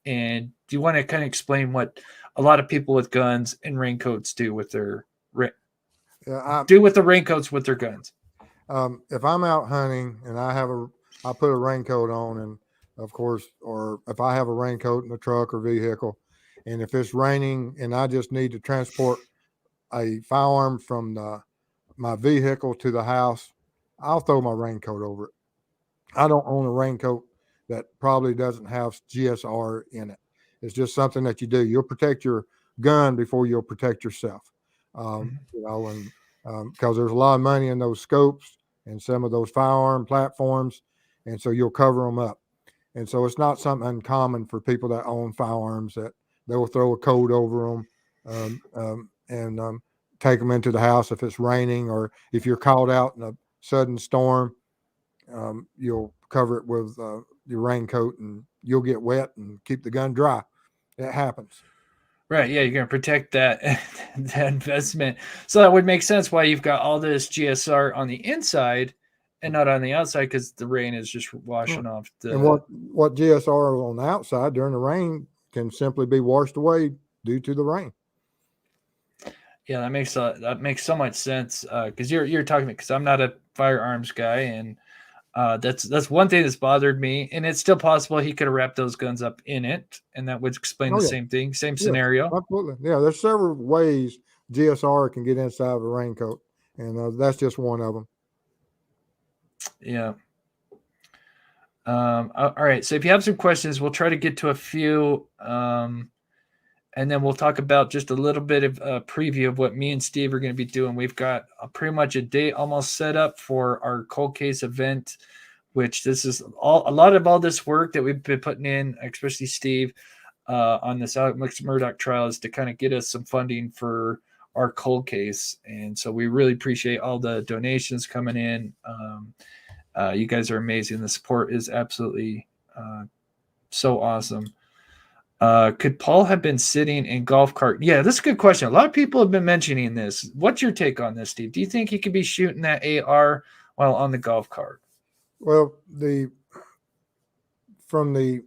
And do you want to kind of explain what a lot of people with guns and raincoats do with their raincoats with their guns? If I'm out hunting and I put a raincoat on, and of course, or if I have a raincoat in the truck or vehicle, and if it's raining and I just need to transport a firearm from my vehicle to the house, I'll throw my raincoat over it. I don't own a raincoat that probably doesn't have GSR in it. It's just something that you do. You'll protect your gun before you'll protect yourself. Because there's a lot of money in those scopes and some of those firearm platforms, and so you'll cover them up. And so it's not something uncommon for people that own firearms that they will throw a coat over them and take them into the house if it's raining, or if you're caught out in a sudden storm, you'll cover it with your raincoat and you'll get wet and keep the gun dry. It happens. Right. Yeah, you're going to protect that investment. So that would make sense why you've got all this GSR on the inside and not on the outside, because the rain is just washing off the. And what GSR is on the outside during the rain can simply be washed away due to the rain. Yeah, that makes so much sense, because you're talking, because I'm not a firearms guy, and that's one thing that's bothered me. And it's still possible he could have wrapped those guns up in it, and that would explain the same thing, same scenario. Absolutely. Yeah, there's several ways GSR can get inside of a raincoat, and that's just one of them. Yeah. All right. So if you have some questions, we'll try to get to a few, and then we'll talk about just a little bit of a preview of what me and Steve are going to be doing. We've got pretty much a day almost set up for our cold case event, which this is a lot of all this work that we've been putting in, especially Steve, on this Alex Murdaugh trial, is to kind of get us some funding for our cold case. And so we really appreciate all the donations coming in. You guys are amazing. The support is absolutely so awesome. Could Paul have been sitting in golf cart? Yeah, this is a good question. A lot of people have been mentioning this. What's your take on this, Steve? Do you think he could be shooting that AR while on the golf cart? Well, from the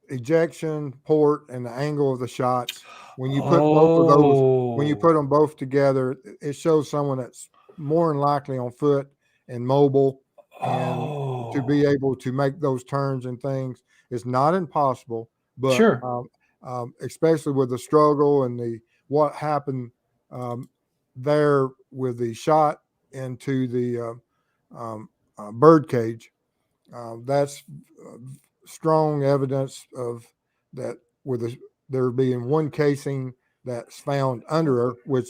ejection port and the angle of the shots, when you put both of those, when you put them both together, it shows someone that's more than likely on foot and mobile, and to be able to make those turns and things. It's not impossible, but sure. Especially with the struggle and what happened there with the shot into the bird cage, that's strong evidence of that. With there being one casing that's found under her, which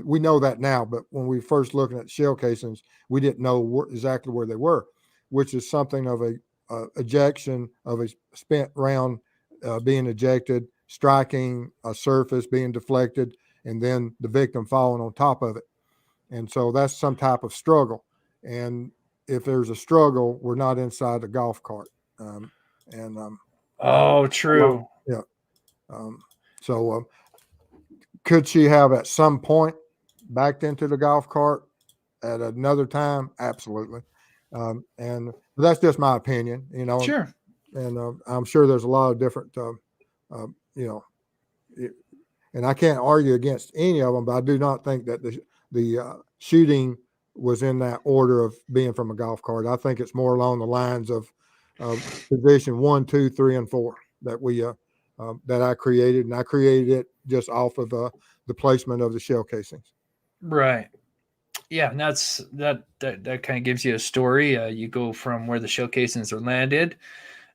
we know that now, but when we first looking at shell casings, we didn't know exactly where they were, which is something of a ejection of a spent round being ejected, striking a surface, being deflected, and then the victim falling on top of it. And so that's some type of struggle. And if there's a struggle, we're not inside the golf cart. True. Yeah. So could she have at some point backed into the golf cart at another time? Absolutely. And that's just my opinion, Sure. And I'm sure there's a lot of different, and I can't argue against any of them, but I do not think that the shooting was in that order of being from a golf cart. I think it's more along the lines of position 1, 2, 3, and 4 that that I created, and I created it just off of the placement of the shell casings. Right. Yeah, and that kind of gives you a story. You go from where the shell casings are landed,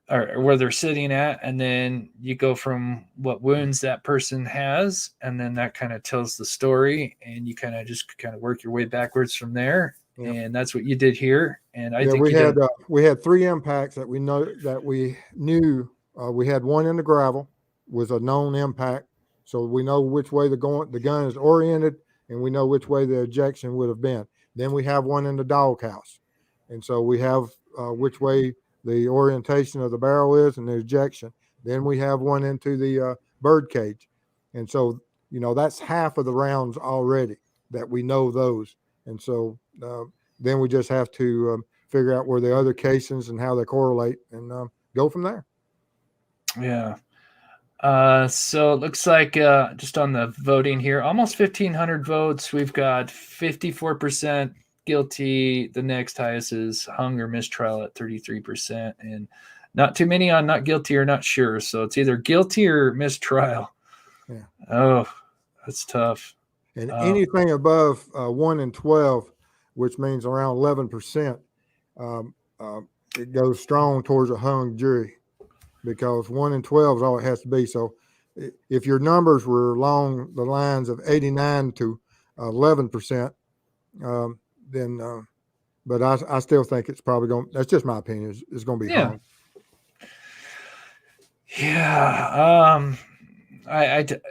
or where they're sitting at, and then you go from what wounds that person has, and then that kind of tells the story, and you kind of just kind of work your way backwards from there. Yeah. And that's what you did here. And I Yeah, think you did. we had 3 impacts that we knew. We had one in the gravel, was a known impact, so we know which way the gun is oriented, and we know which way the ejection would have been. Then we have one in the doghouse, and so we have which way the orientation of the barrel is and the ejection. Then we have one into the bird cage, and so that's half of the rounds already that we know those, and so then we just have to figure out where the other casings and how they correlate, and go from there. Yeah. So it looks like just on the voting here, almost 1,500 votes. We've got 54% guilty. The next highest is hung or mistrial at 33%, and not too many on not guilty or not sure. So it's either guilty or mistrial. Yeah. Oh, that's tough. And anything above 1 and 12, which means around 11%, it goes strong towards a hung jury, because 1 and 12 is all it has to be. So if your numbers were along the lines of 89 to 11%, then, but I still think it's probably going, that's just my opinion, it's going to be hung. Yeah.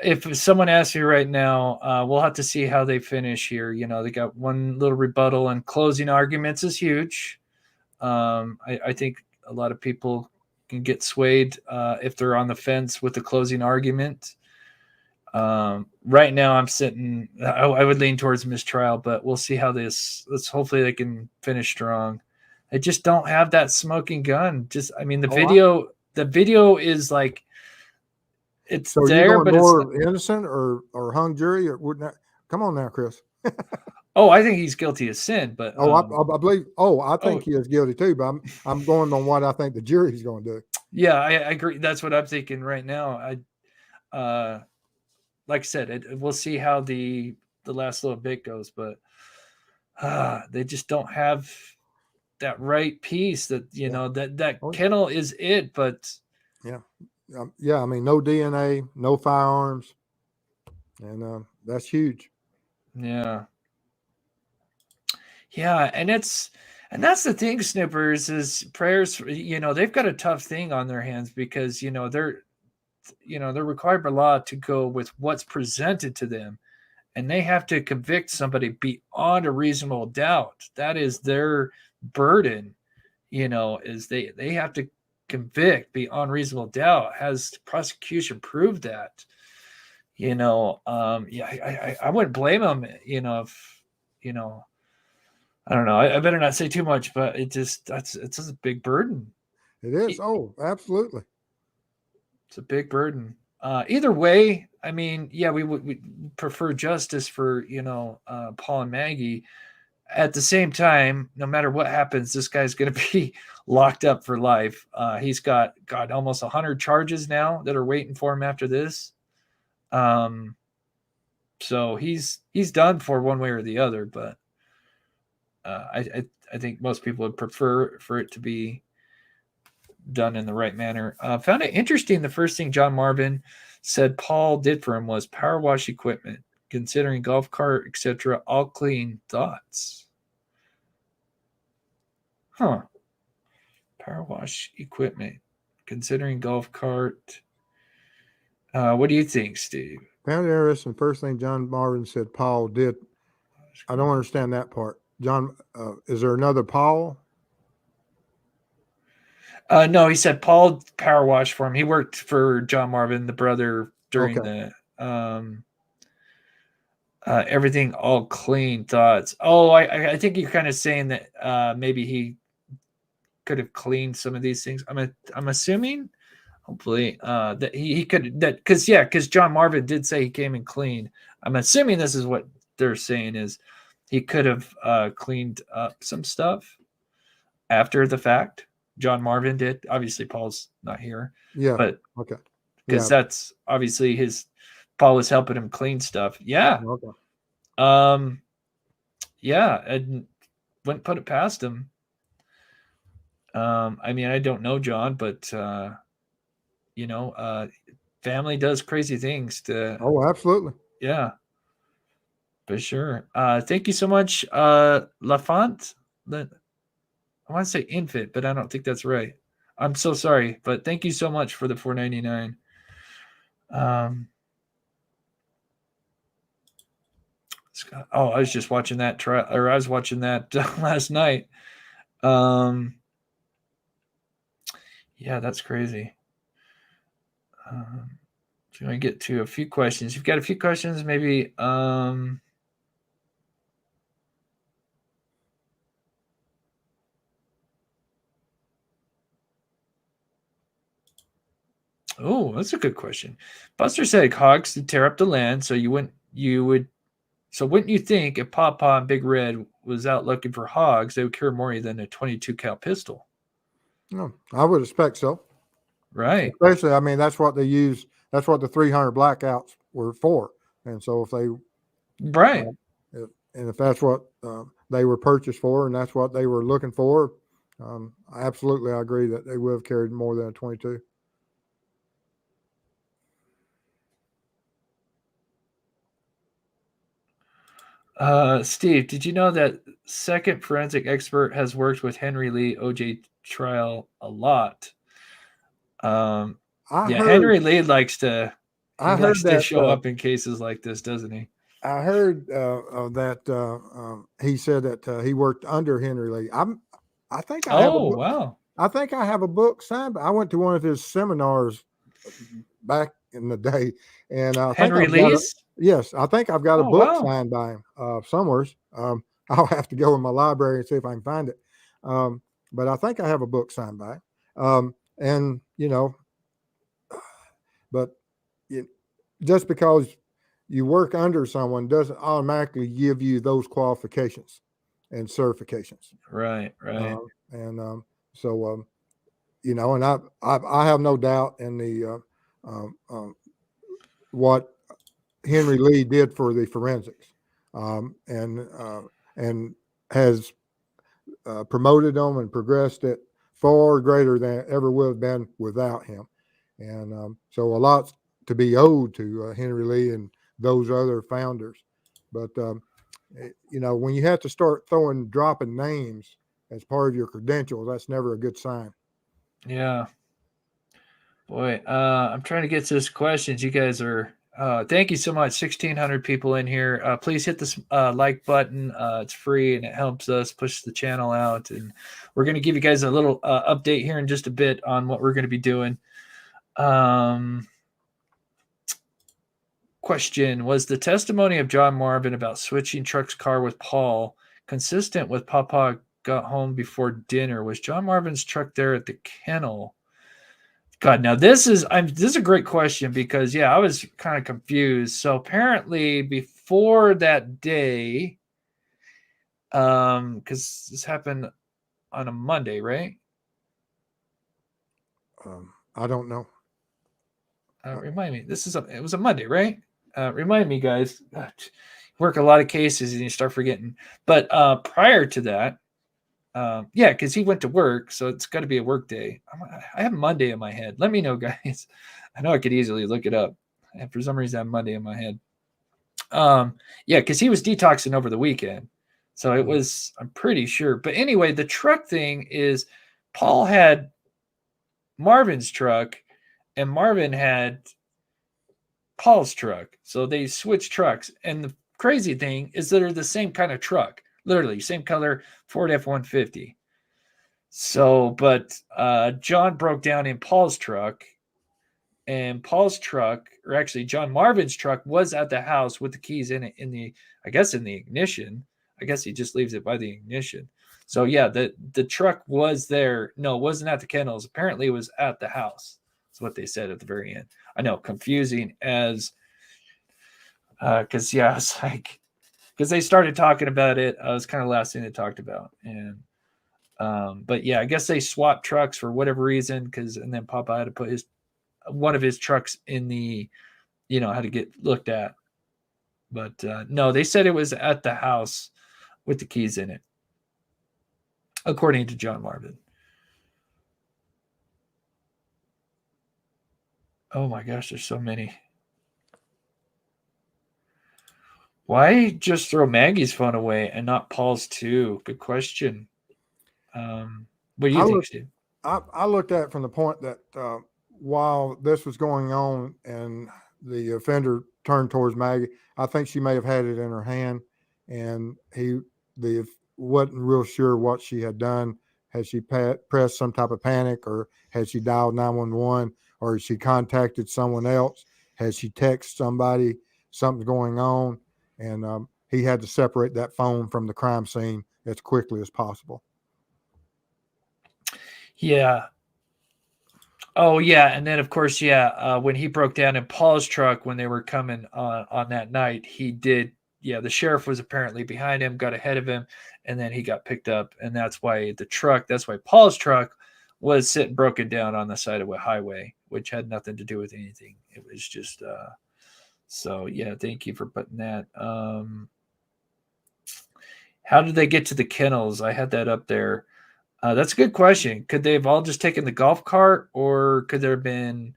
If someone asks you right now, we'll have to see how they finish here. They got one little rebuttal, and closing arguments is huge. I think a lot of people can get swayed if they're on the fence with the closing argument. Right now I'm sitting, I would lean towards mistrial, but we'll see how hopefully they can finish strong. They just don't have that smoking gun. The video is like, it's so there, you but going it's more innocent or hung jury, or wouldn't that, come on now, Chris. I think he's guilty of sin, but I believe. I think he is guilty too. But I'm going on what I think the jury's going to do. Yeah, I agree. That's what I'm thinking right now. Like I said, we'll see how the last little bit goes, but they just don't have that right piece. That that kennel is it, but yeah. I mean, no DNA, no firearms, and that's huge. Yeah. Yeah, and that's the thing, Snippers, is prayers. They've got a tough thing on their hands, because they're required by law to go with what's presented to them, and they have to convict somebody beyond a reasonable doubt. That is their burden. Is they have to convict beyond reasonable doubt. Has the prosecution proved that? I wouldn't blame them. If I don't know. I better not say too much, but it's a big burden. It is. Oh, absolutely. It's a big burden. Either way, I mean, yeah, we prefer justice for Paul and Maggie. At the same time, no matter what happens, this guy's going to be locked up for life. He's got almost 100 charges now that are waiting for him after this. So he's done for one way or the other, but I think most people would prefer for it to be done in the right manner. Found it interesting. The first thing John Marvin said Paul did for him was power wash equipment, considering golf cart, etc. All clean. Thoughts? Huh. Power wash equipment, considering golf cart. What do you think, Steve? Found it interesting. First thing John Marvin said Paul did. I don't understand that part. John, is there another Paul? No, he said Paul power washed for him. He worked for John Marvin, the brother, during the everything all clean. Thoughts? Oh, I think you're kind of saying that maybe he could have cleaned some of these things. I'm assuming, hopefully, that he could, because John Marvin did say he came and cleaned. I'm assuming this is what they're saying, is he could have cleaned up some stuff after the fact. John Marvin did. Obviously, Paul's not here. Yeah. But okay. Because that's obviously Paul was helping him clean stuff. Yeah. Okay. yeah, and wouldn't put it past him. I mean, I don't know John, but family does crazy things to, Oh, absolutely. yeah, for sure. Thank you so much, Lafont. I want to say infant, but I don't think that's right. I'm so sorry, but thank you so much for the $4.99. I was just watching that I was watching that last night. Yeah, that's crazy. So I get to a few questions. You've got a few questions, maybe. Oh, that's a good question. Buster said hogs to tear up the land, so wouldn't you think if Pawpaw and Big Red was out looking for hogs, they would care more than a 22 cal pistol? No, I would expect so. Right. Especially, I mean, that's what they use. That's what the 300 blackouts were for. And so if they, Right. if that's what they were purchased for, and that's what they were looking for, absolutely, I agree that they would have carried more than a 22. Steve, did you know that second forensic expert has worked with Henry Lee OJ trial a lot? I Yeah, heard, Henry Lee likes to I heard that, show up in cases like this, doesn't he? I heard that he said that he worked under Henry Lee. I think I have a Oh, book. wow. I think I have a book signed. I went to one of his seminars back in the day, and I think Henry I've got a, Lee's? yes, I think I've got a Oh, book wow. signed by him somewhere. I'll have to go in my library and see if I can find it. But I think I have a book signed by him. And but just because you work under someone doesn't automatically give you those qualifications and certifications. Right. And so and I have no doubt in the what Henry Lee did for the forensics, and has promoted them and progressed it far greater than it ever would have been without him. And so a lot to be owed to Henry Lee and those other founders. But when you have to start dropping names as part of your credentials, that's never a good sign. Yeah. Boy, I'm trying to get to this questions. You guys are thank you so much. 1,600 people in here. Please hit this like button. It's free and it helps us push the channel out. And we're going to give you guys a little update here in just a bit on what we're going to be doing. Question: was the testimony of John Marvin about switching Truck's car with Paul consistent with Papa got home before dinner? Was John Marvin's truck there at the kennel? God, now this is a great question because I was kind of confused. So apparently before that day, because this happened on a Monday, right? I don't know. Remind me. It was a Monday, right? Remind me, guys. Work a lot of cases and you start forgetting. But prior to that, because he went to work, so it's got to be a work day. I have Monday in my head. Let me know, guys. I know I could easily look it up, and for some reason I have Monday in my head. Because he was detoxing over the weekend, so it was. I'm pretty sure. But anyway, the truck thing is, Paul had Marvin's truck, and Marvin had Paul's truck, so they switched trucks. And the crazy thing is that they're the same kind of truck. Literally, same color, Ford F-150. So, but John broke down in Paul's truck, and Paul's truck, or actually John Marvin's truck, was at the house with the keys in it, in the ignition. I guess he just leaves it by the ignition. So the truck was there. No, it wasn't at the kennels. Apparently, it was at the house. That's what they said at the very end. I know, confusing as because it's like. Because they started talking about it. It was kind of the last thing they talked about. And but I guess they swapped trucks for whatever reason, and then Papa had to put one of his trucks in the had to get looked at. But no, they said it was at the house. with the keys in it, according to John Marvin. Oh my gosh, there's so many. Why just throw Maggie's phone away and not Paul's too? Good question. What do you think, Steve? I looked at it from the point that while this was going on and the offender turned towards Maggie, I think she may have had it in her hand, and he wasn't real sure what she had done. Had she pressed some type of panic, or had she dialed 911, or had she contacted someone else? Had she texted somebody something's going on? And he had to separate that phone from the crime scene as quickly as possible. Yeah. Oh, yeah. And then, of course, when he broke down in Paul's truck when they were coming on that night, he did. Yeah, the sheriff was apparently behind him, got ahead of him, and then he got picked up. And that's why Paul's truck was sitting broken down on the side of a highway, which had nothing to do with anything. It was just so, yeah, thank you for putting that. How did they get to the kennels? I had that up there. That's a good question. Could they have all just taken the golf cart, or could there have been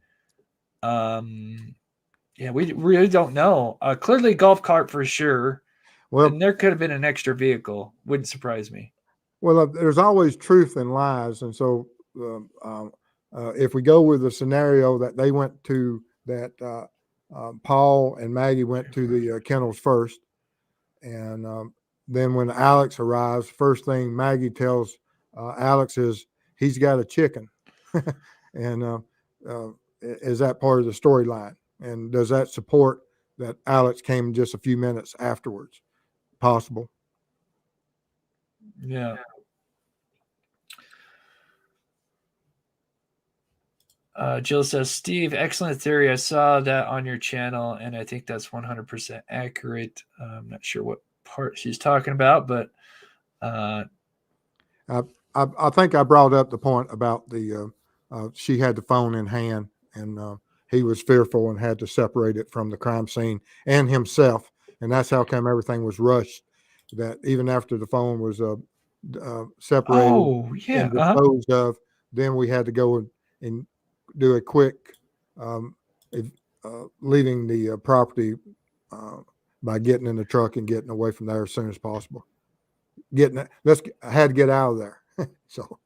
we really don't know. Clearly golf cart for sure. Well, and there could have been an extra vehicle. Wouldn't surprise me. Well, there's always truth and lies. And so if we go with the scenario that they went to, that Paul and Maggie went to the kennels first, and then when Alex arrives, first thing Maggie tells Alex is he's got a chicken. And is that part of the storyline? And does that support that Alex came just a few minutes afterwards? Possible. Yeah. Jill says, Steve, excellent theory. I saw that on your channel, and I think that's 100% accurate. I'm not sure what part she's talking about, but I think I brought up the point about the she had the phone in hand, and he was fearful and had to separate it from the crime scene and himself, and that's how come everything was rushed. That even after the phone was separated and disposed of, then we had to go and do a quick leaving the property by getting in the truck and getting away from there as soon as possible. I had to get out of there. So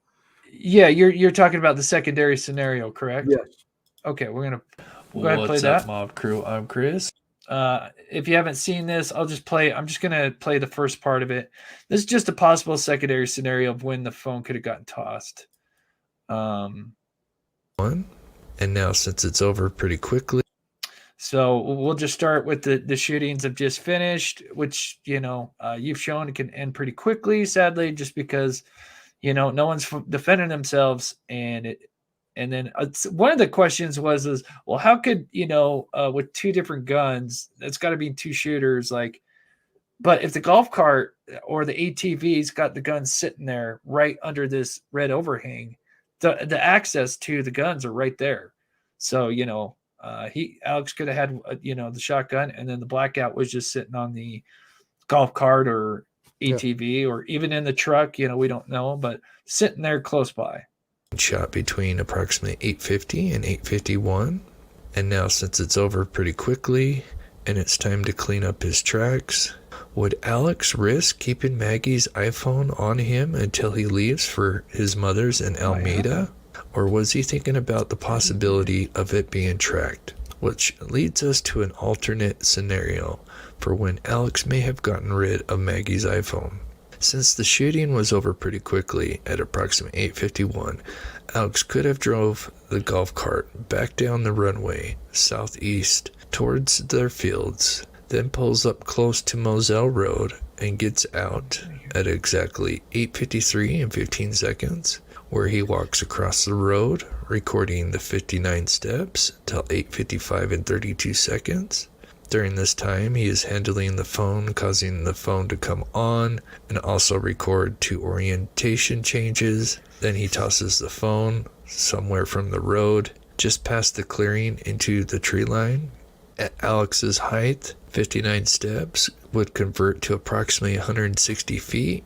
yeah, you're talking about the secondary scenario, correct? Yes. Okay, we're gonna go ahead and play that. What's up, Mob Crew? I'm Chris. If you haven't seen this, I'm just going to play the first part of it. This is just a possible secondary scenario of when the phone could have gotten tossed. And now, since it's over pretty quickly. So we'll just start with the shootings have just finished, which, you've shown it can end pretty quickly, sadly, just because, no one's defending themselves. And then one of the questions is, well, how could, with two different guns, it's got to be two shooters, but if the golf cart or the ATV's got the guns sitting there right under this red overhang, the access to the guns are right there. So, Alex could have had, the shotgun, and then the blackout was just sitting on the golf cart or ATV or even in the truck, we don't know, but sitting there close by. Shot between approximately 8:50 and 8:51, and now since it's over pretty quickly and it's time to clean up his tracks, would Alex risk keeping Maggie's iPhone on him until he leaves for his mother's in Alameda, or was he thinking about the possibility of it being tracked? Which leads us to an alternate scenario for when Alex may have gotten rid of Maggie's iPhone. Since the shooting was over pretty quickly at approximately 8:51, Alex could have drove the golf cart back down the runway southeast towards their fields, then pulls up close to Moselle Road and gets out at exactly 8:53 and 15 seconds, where he walks across the road, recording the 59 steps till 8:55 and 32 seconds. During this time, he is handling the phone, causing the phone to come on and also record 2 orientation changes. Then he tosses the phone somewhere from the road, just past the clearing into the tree line. At Alex's height, 59 steps would convert to approximately 160 feet,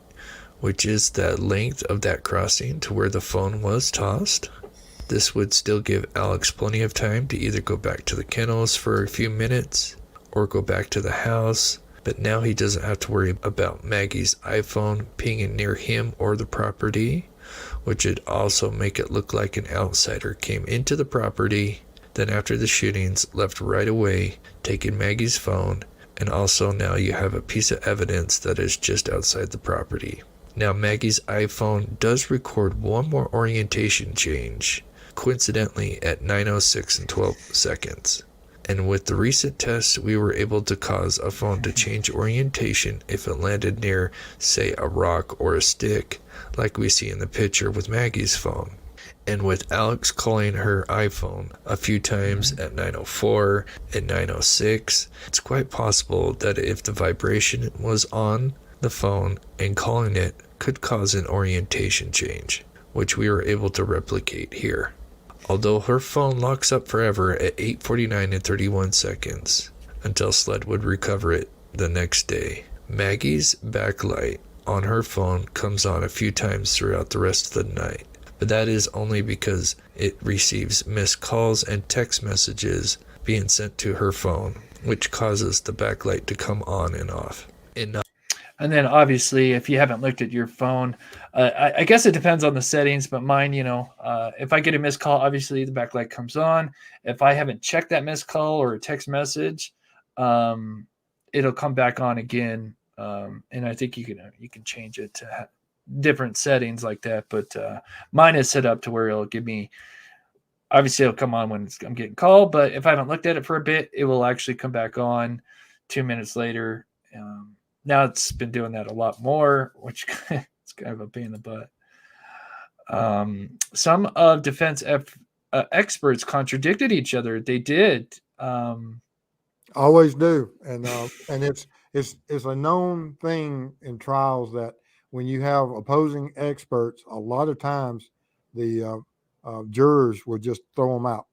which is the length of that crossing to where the phone was tossed. This would still give Alex plenty of time to either go back to the kennels for a few minutes or go back to the house, but now he doesn't have to worry about Maggie's iPhone pinging near him or the property, which would also make it look like an outsider came into the property, then after the shootings left right away, taking Maggie's phone, and also now you have a piece of evidence that is just outside the property. Now Maggie's iPhone does record one more orientation change, coincidentally at 9:06 and 12 seconds. And with the recent tests, we were able to cause a phone to change orientation if it landed near, say, a rock or a stick, like we see in the picture with Maggie's phone. And with Alex calling her iPhone a few times at 9:04 and 9:06, it's quite possible that if the vibration was on the phone and calling it could cause an orientation change, which we were able to replicate here. Although her phone locks up forever at 8:49 and 31 seconds until SLED would recover it the next day. Maggie's backlight on her phone comes on a few times throughout the rest of the night, but that is only because it receives missed calls and text messages being sent to her phone, which causes the backlight to come on and off. And then obviously, if you haven't looked at your phone, I guess it depends on the settings, but mine, if I get a missed call, obviously the backlight comes on. If I haven't checked that missed call or a text message, it'll come back on again. And I think you can change it to different settings like that. But mine is set up to where it'll give me, obviously it'll come on when I'm getting called, but if I haven't looked at it for a bit, it will actually come back on 2 minutes later. Now it's been doing that a lot more, which it's kind of a pain in the butt. Some of defense experts contradicted each other. They did. Always do, and it's a known thing in trials that when you have opposing experts, a lot of times the jurors will just throw them out.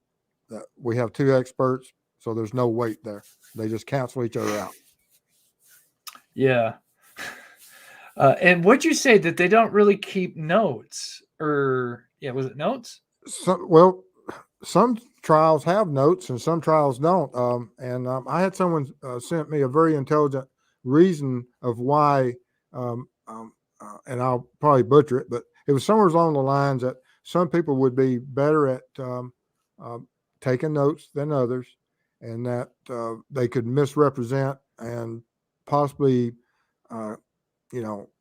That we have two experts, so there's no weight there. They just cancel each other out. Yeah. And what'd you say that they don't really keep notes? Or was it notes? Some trials have notes and some trials don't. I had someone sent me a very intelligent reason of why, and I'll probably butcher it, but it was somewhere along the lines that some people would be better at taking notes than others, and that they could misrepresent and possibly,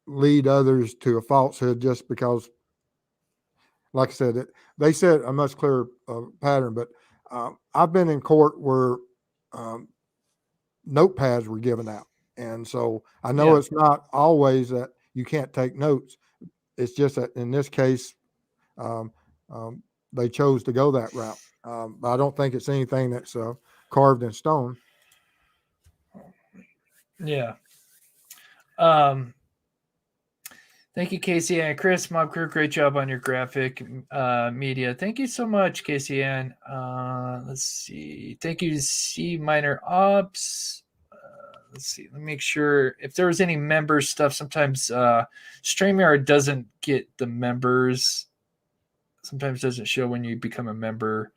lead others to a falsehood just because, like I said, they said a much clearer pattern. But I've been in court where notepads were given out. And so I know it's not always that you can't take notes. It's just that in this case, they chose to go that route. I don't think it's anything that's carved in stone. Yeah. Thank you, Casey and Chris. Mob Crew, great job on your graphic media. Thank you so much, Casey Ann. Let's see. Thank you, C Minor Ops. Let's see. Let me make sure if there was any member stuff. Sometimes StreamYard doesn't get the members. Sometimes doesn't show when you become a member.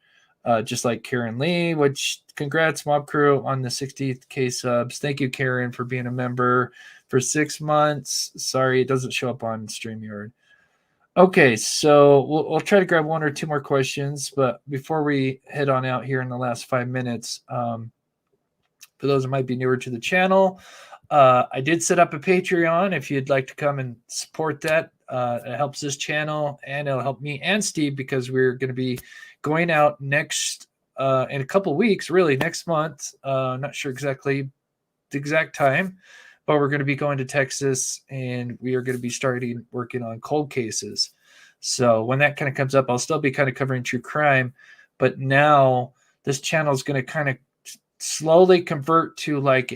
Just like Karen Lee, which congrats Mob Crew on the 60K subs. Thank you, Karen, for being a member for 6 months. Sorry, it doesn't show up on StreamYard. Okay, so we'll try to grab one or two more questions, but before we head on out here in the last 5 minutes, for those that might be newer to the channel, I did set up a Patreon. If you'd like to come and support that, it helps this channel and it'll help me and Steve because we're going to be going out next in a couple weeks, really next month. Not sure exactly the exact time, but we're going to be going to Texas and we are going to be working on cold cases. So when that kind of comes up, I'll still be kind of covering true crime, but now this channel is going to kind of slowly convert to like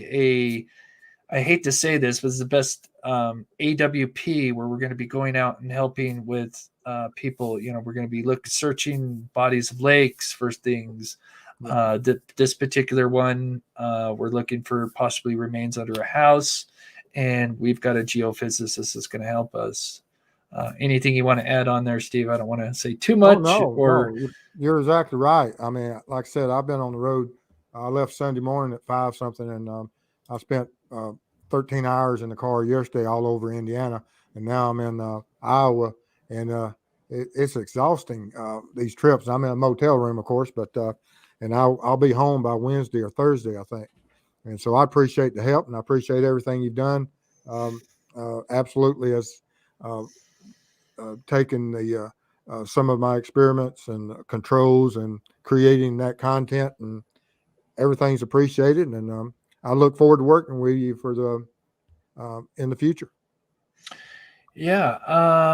I hate to say this, but it's the best AWP where we're going to be going out and helping with people. We're going to be searching bodies of lakes for things, This particular one, we're looking for possibly remains under a house, and we've got a geophysicist that's going to help us. Anything you want to add on there, Steve? I don't want to say too Oh, much. no, you're exactly right. I mean, like I said, I've been on the road. I left Sunday morning at 5 something, and I spent 13 hours in the car yesterday all over Indiana, and now I'm in Iowa, and it's exhausting, these trips. I'm in a motel room, of course, but and I'll be home by Wednesday or Thursday, I think. And so I appreciate the help, and I appreciate everything you've done. Absolutely, as taken the some of my experiments and controls and creating that content, and everything's appreciated. And I look forward to working with you for the in the future. Yeah.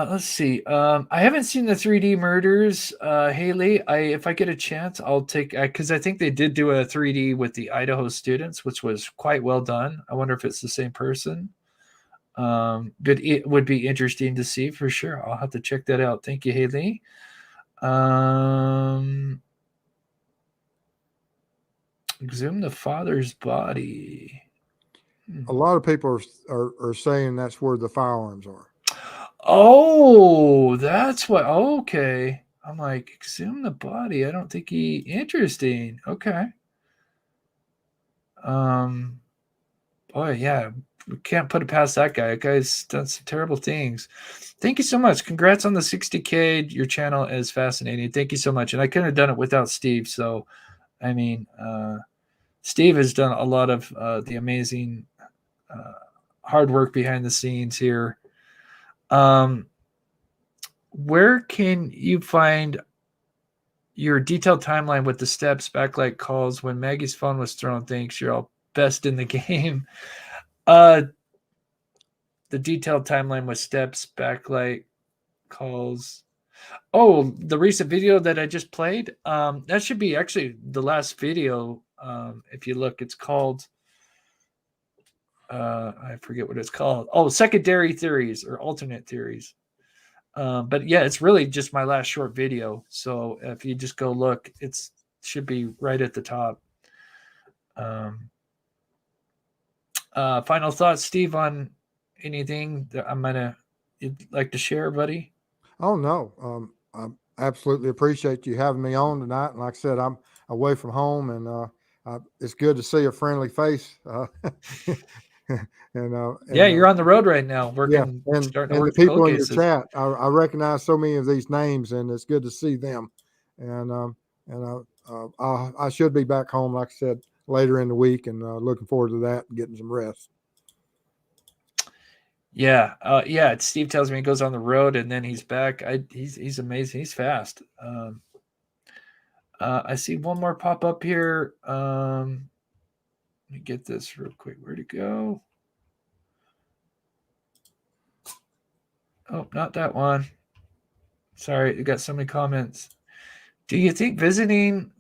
Let's see. I haven't seen the 3D murders, Haley. If I get a chance, I'll take, because I think they did do a 3D with the Idaho students, which was quite well done. I wonder if it's the same person. But it would be interesting to see for sure. I'll have to check that out. Thank you, Haley. Exhume the father's body. A lot of people are saying that's where the firearms are. Oh, that's what. Okay. I'm like, exhume the body. I don't think he. Interesting. Okay. Boy, yeah. We can't put it past that guy. That guy's done some terrible things. Thank you so much. Congrats on the 60K. Your channel is fascinating. Thank you so much. And I couldn't have done it without Steve. So, I mean, Steve has done a lot of the amazing hard work behind the scenes here. Where can you find your detailed timeline with the steps, backlight calls, when Maggie's phone was thrown? Thanks. You're all best in the game. The detailed timeline with steps, backlight calls. Oh, the recent video that I just played. That should be actually the last video. If you look, it's called I forget what it's called. Oh, secondary theories or alternate theories. But yeah, it's really just my last short video. So if you just go look, it's should be right at the top. Final thoughts, Steve, on anything that you'd like to share, buddy? Oh, no. I absolutely appreciate you having me on tonight. And like I said, I'm away from home, and it's good to see a friendly face. Yeah, you're on the road right now, working, yeah, starting to and work the people cold in your cases. chat, I recognize so many of these names, and it's good to see them. And I should be back home, like I said, later in the week, and looking forward to that and getting some rest. Yeah. Steve tells me he goes on the road and then he's back. He's amazing. He's fast. I see one more pop up here. Let me get this real quick. Where'd it go? Oh, not that one. Sorry, you got so many comments. Do you think visiting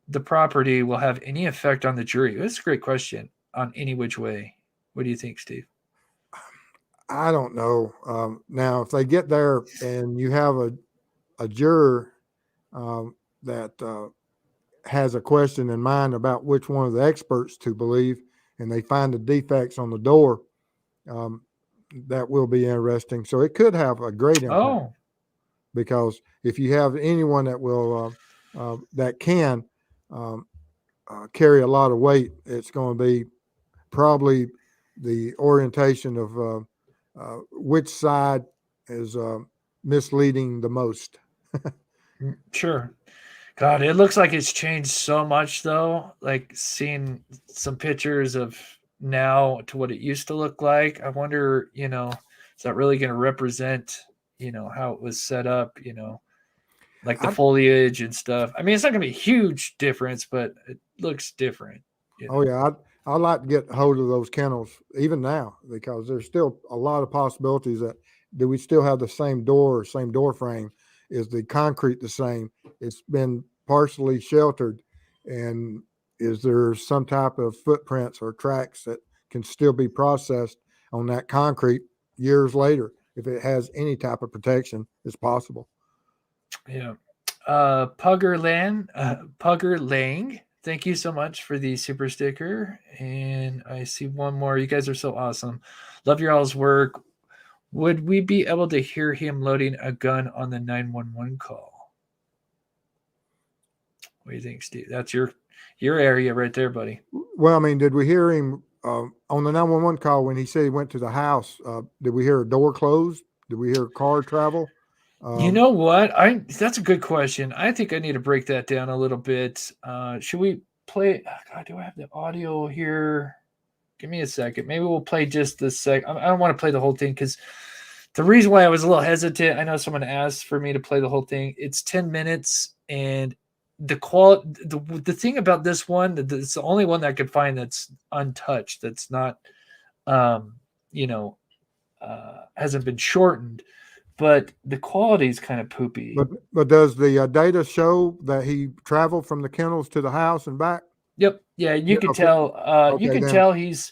the property will have any effect on the jury? That's a great question. On any which way. What do you think, Steve? I don't know. Now, if they get there and you have a juror that has a question in mind about which one of the experts to believe, and they find the defects on the door, that will be interesting. So it could have a great impact. Oh, Because if you have anyone that will that can carry a lot of weight, it's going to be probably the orientation of which side is misleading the most. sure. God, it looks like it's changed so much, though. Like seeing some pictures of now to what it used to look like. I wonder, is that really going to represent, how it was set up, like the foliage and stuff. I mean, it's not going to be a huge difference, but it looks different. Oh, yeah. I'd like to get hold of those kennels even now, because there's still a lot of possibilities that do we still have the same door or same door frame? Is the concrete the same? It's been partially sheltered, and is there some type of footprints or tracks that can still be processed on that concrete years later? If it has any type of protection, it's possible. Yeah. Pugger Lang. Thank you so much for the super sticker. And I see one more. You guys are so awesome. Love your all's work. Would we be able to hear him loading a gun on the 911 call? What do you think, Steve? That's your area right there, buddy. Well, I mean, did we hear him on the 911 call when he said he went to the house? Did we hear a door closed? Did we hear car travel? You know what? That's a good question. I think I need to break that down a little bit. Should we play? Oh God, do I have the audio here? Give me a second. Maybe we'll play just the sec. I don't want to play the whole thing because the reason why I was a little hesitant, I know someone asked for me to play the whole thing. It's 10 minutes, and the thing about this one, it's the only one that I could find that's untouched, that's not, hasn't been shortened. But the quality is kind of poopy. But does the data show that he traveled from the kennels to the house and back? Yep. Yeah, you can okay. tell. You Okay, can then. tell he's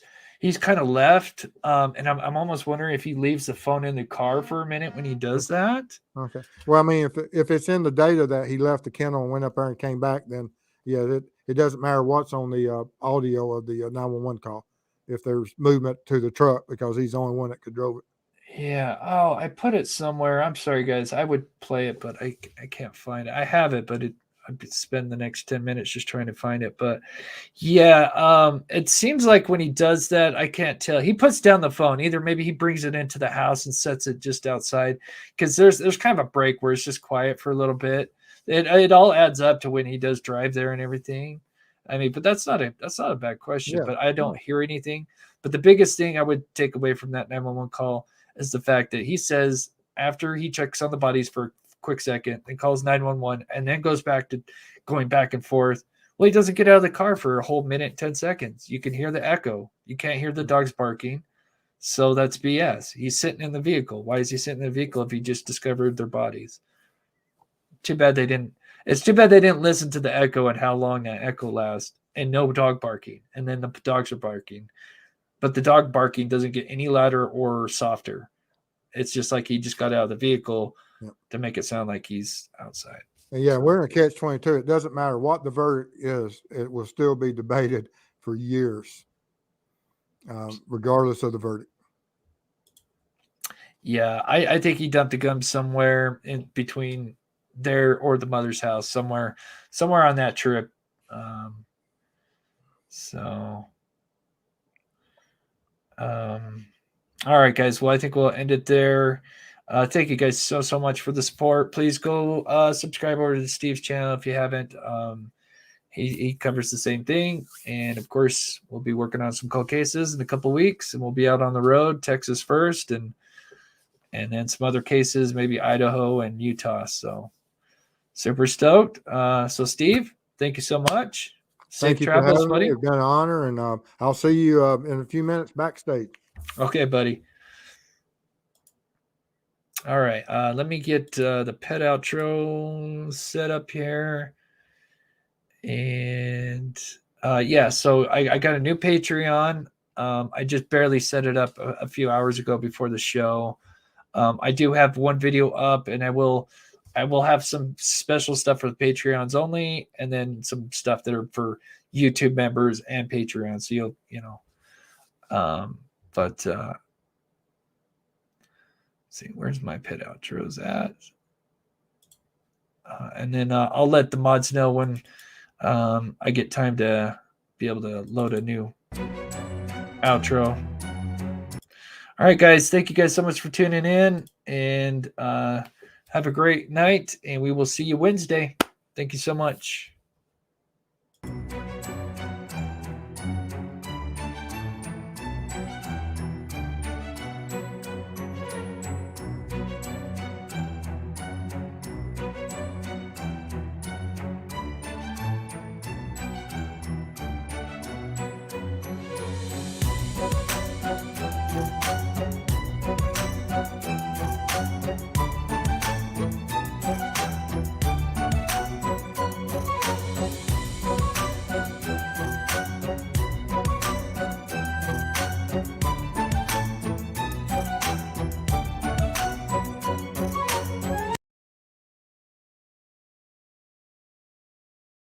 kind of left. And I'm almost wondering if he leaves the phone in the car for a minute when he does that. Okay. Well, I mean, if it's in the data that he left the kennel and went up there and came back, then yeah, it doesn't matter what's on the audio of the 911 call if there's movement to the truck because he's the only one that could drove it. Yeah. Oh, I put it somewhere. I'm sorry, guys. I would play it, but I can't find it. I have it, but I'd spend the next 10 minutes just trying to find it. But yeah, it seems like when he does that, I can't tell. He puts down the phone. Either maybe he brings it into the house and sets it just outside because there's kind of a break where it's just quiet for a little bit. It all adds up to when he does drive there and everything. I mean, but that's not a bad question. Yeah. But I don't hear anything. But the biggest thing I would take away from that 911 call is the fact that he says after he checks on the bodies for a quick second and calls 911 and then goes back to going back and forth. Well, he doesn't get out of the car for a whole minute, 10 seconds. You can hear the echo. You can't hear the dogs barking. So that's BS. He's sitting in the vehicle. Why is he sitting in the vehicle if he just discovered their bodies? It's too bad they didn't listen to the echo and how long that echo lasts and no dog barking. And then the dogs are barking. But the dog barking doesn't get any louder or softer. It's just like he just got out of the vehicle to make it sound like he's outside. And yeah, we're in a catch-22. It doesn't matter what the verdict is; it will still be debated for years, regardless of the verdict. Yeah, I think he dumped the gun somewhere in between there or the mother's house, somewhere on that trip. All right, guys. Well, I think we'll end it there. Thank you guys so much for the support. Please go subscribe over to Steve's channel if you haven't. He covers the same thing. And of course, we'll be working on some cold cases in a couple weeks, and we'll be out on the road, Texas first, and then some other cases, maybe Idaho and Utah. So super stoked. So Steve, thank you so much. Thank you for travels, having buddy. me. It's been an honor, and I'll see you in a few minutes backstage. Okay, buddy. All right. Let me get the pet outro set up here. And yeah, so I got a new Patreon. I just barely set it up a few hours ago before the show. I do have one video up, and I will have some special stuff for the Patreons only, and then some stuff that are for YouTube members and Patreon. So see, where's my pet outros at? And then I'll let the mods know when I get time to be able to load a new outro. All right, guys. Thank you guys so much for tuning in, and have a great night, and we will see you Wednesday. Thank you so much.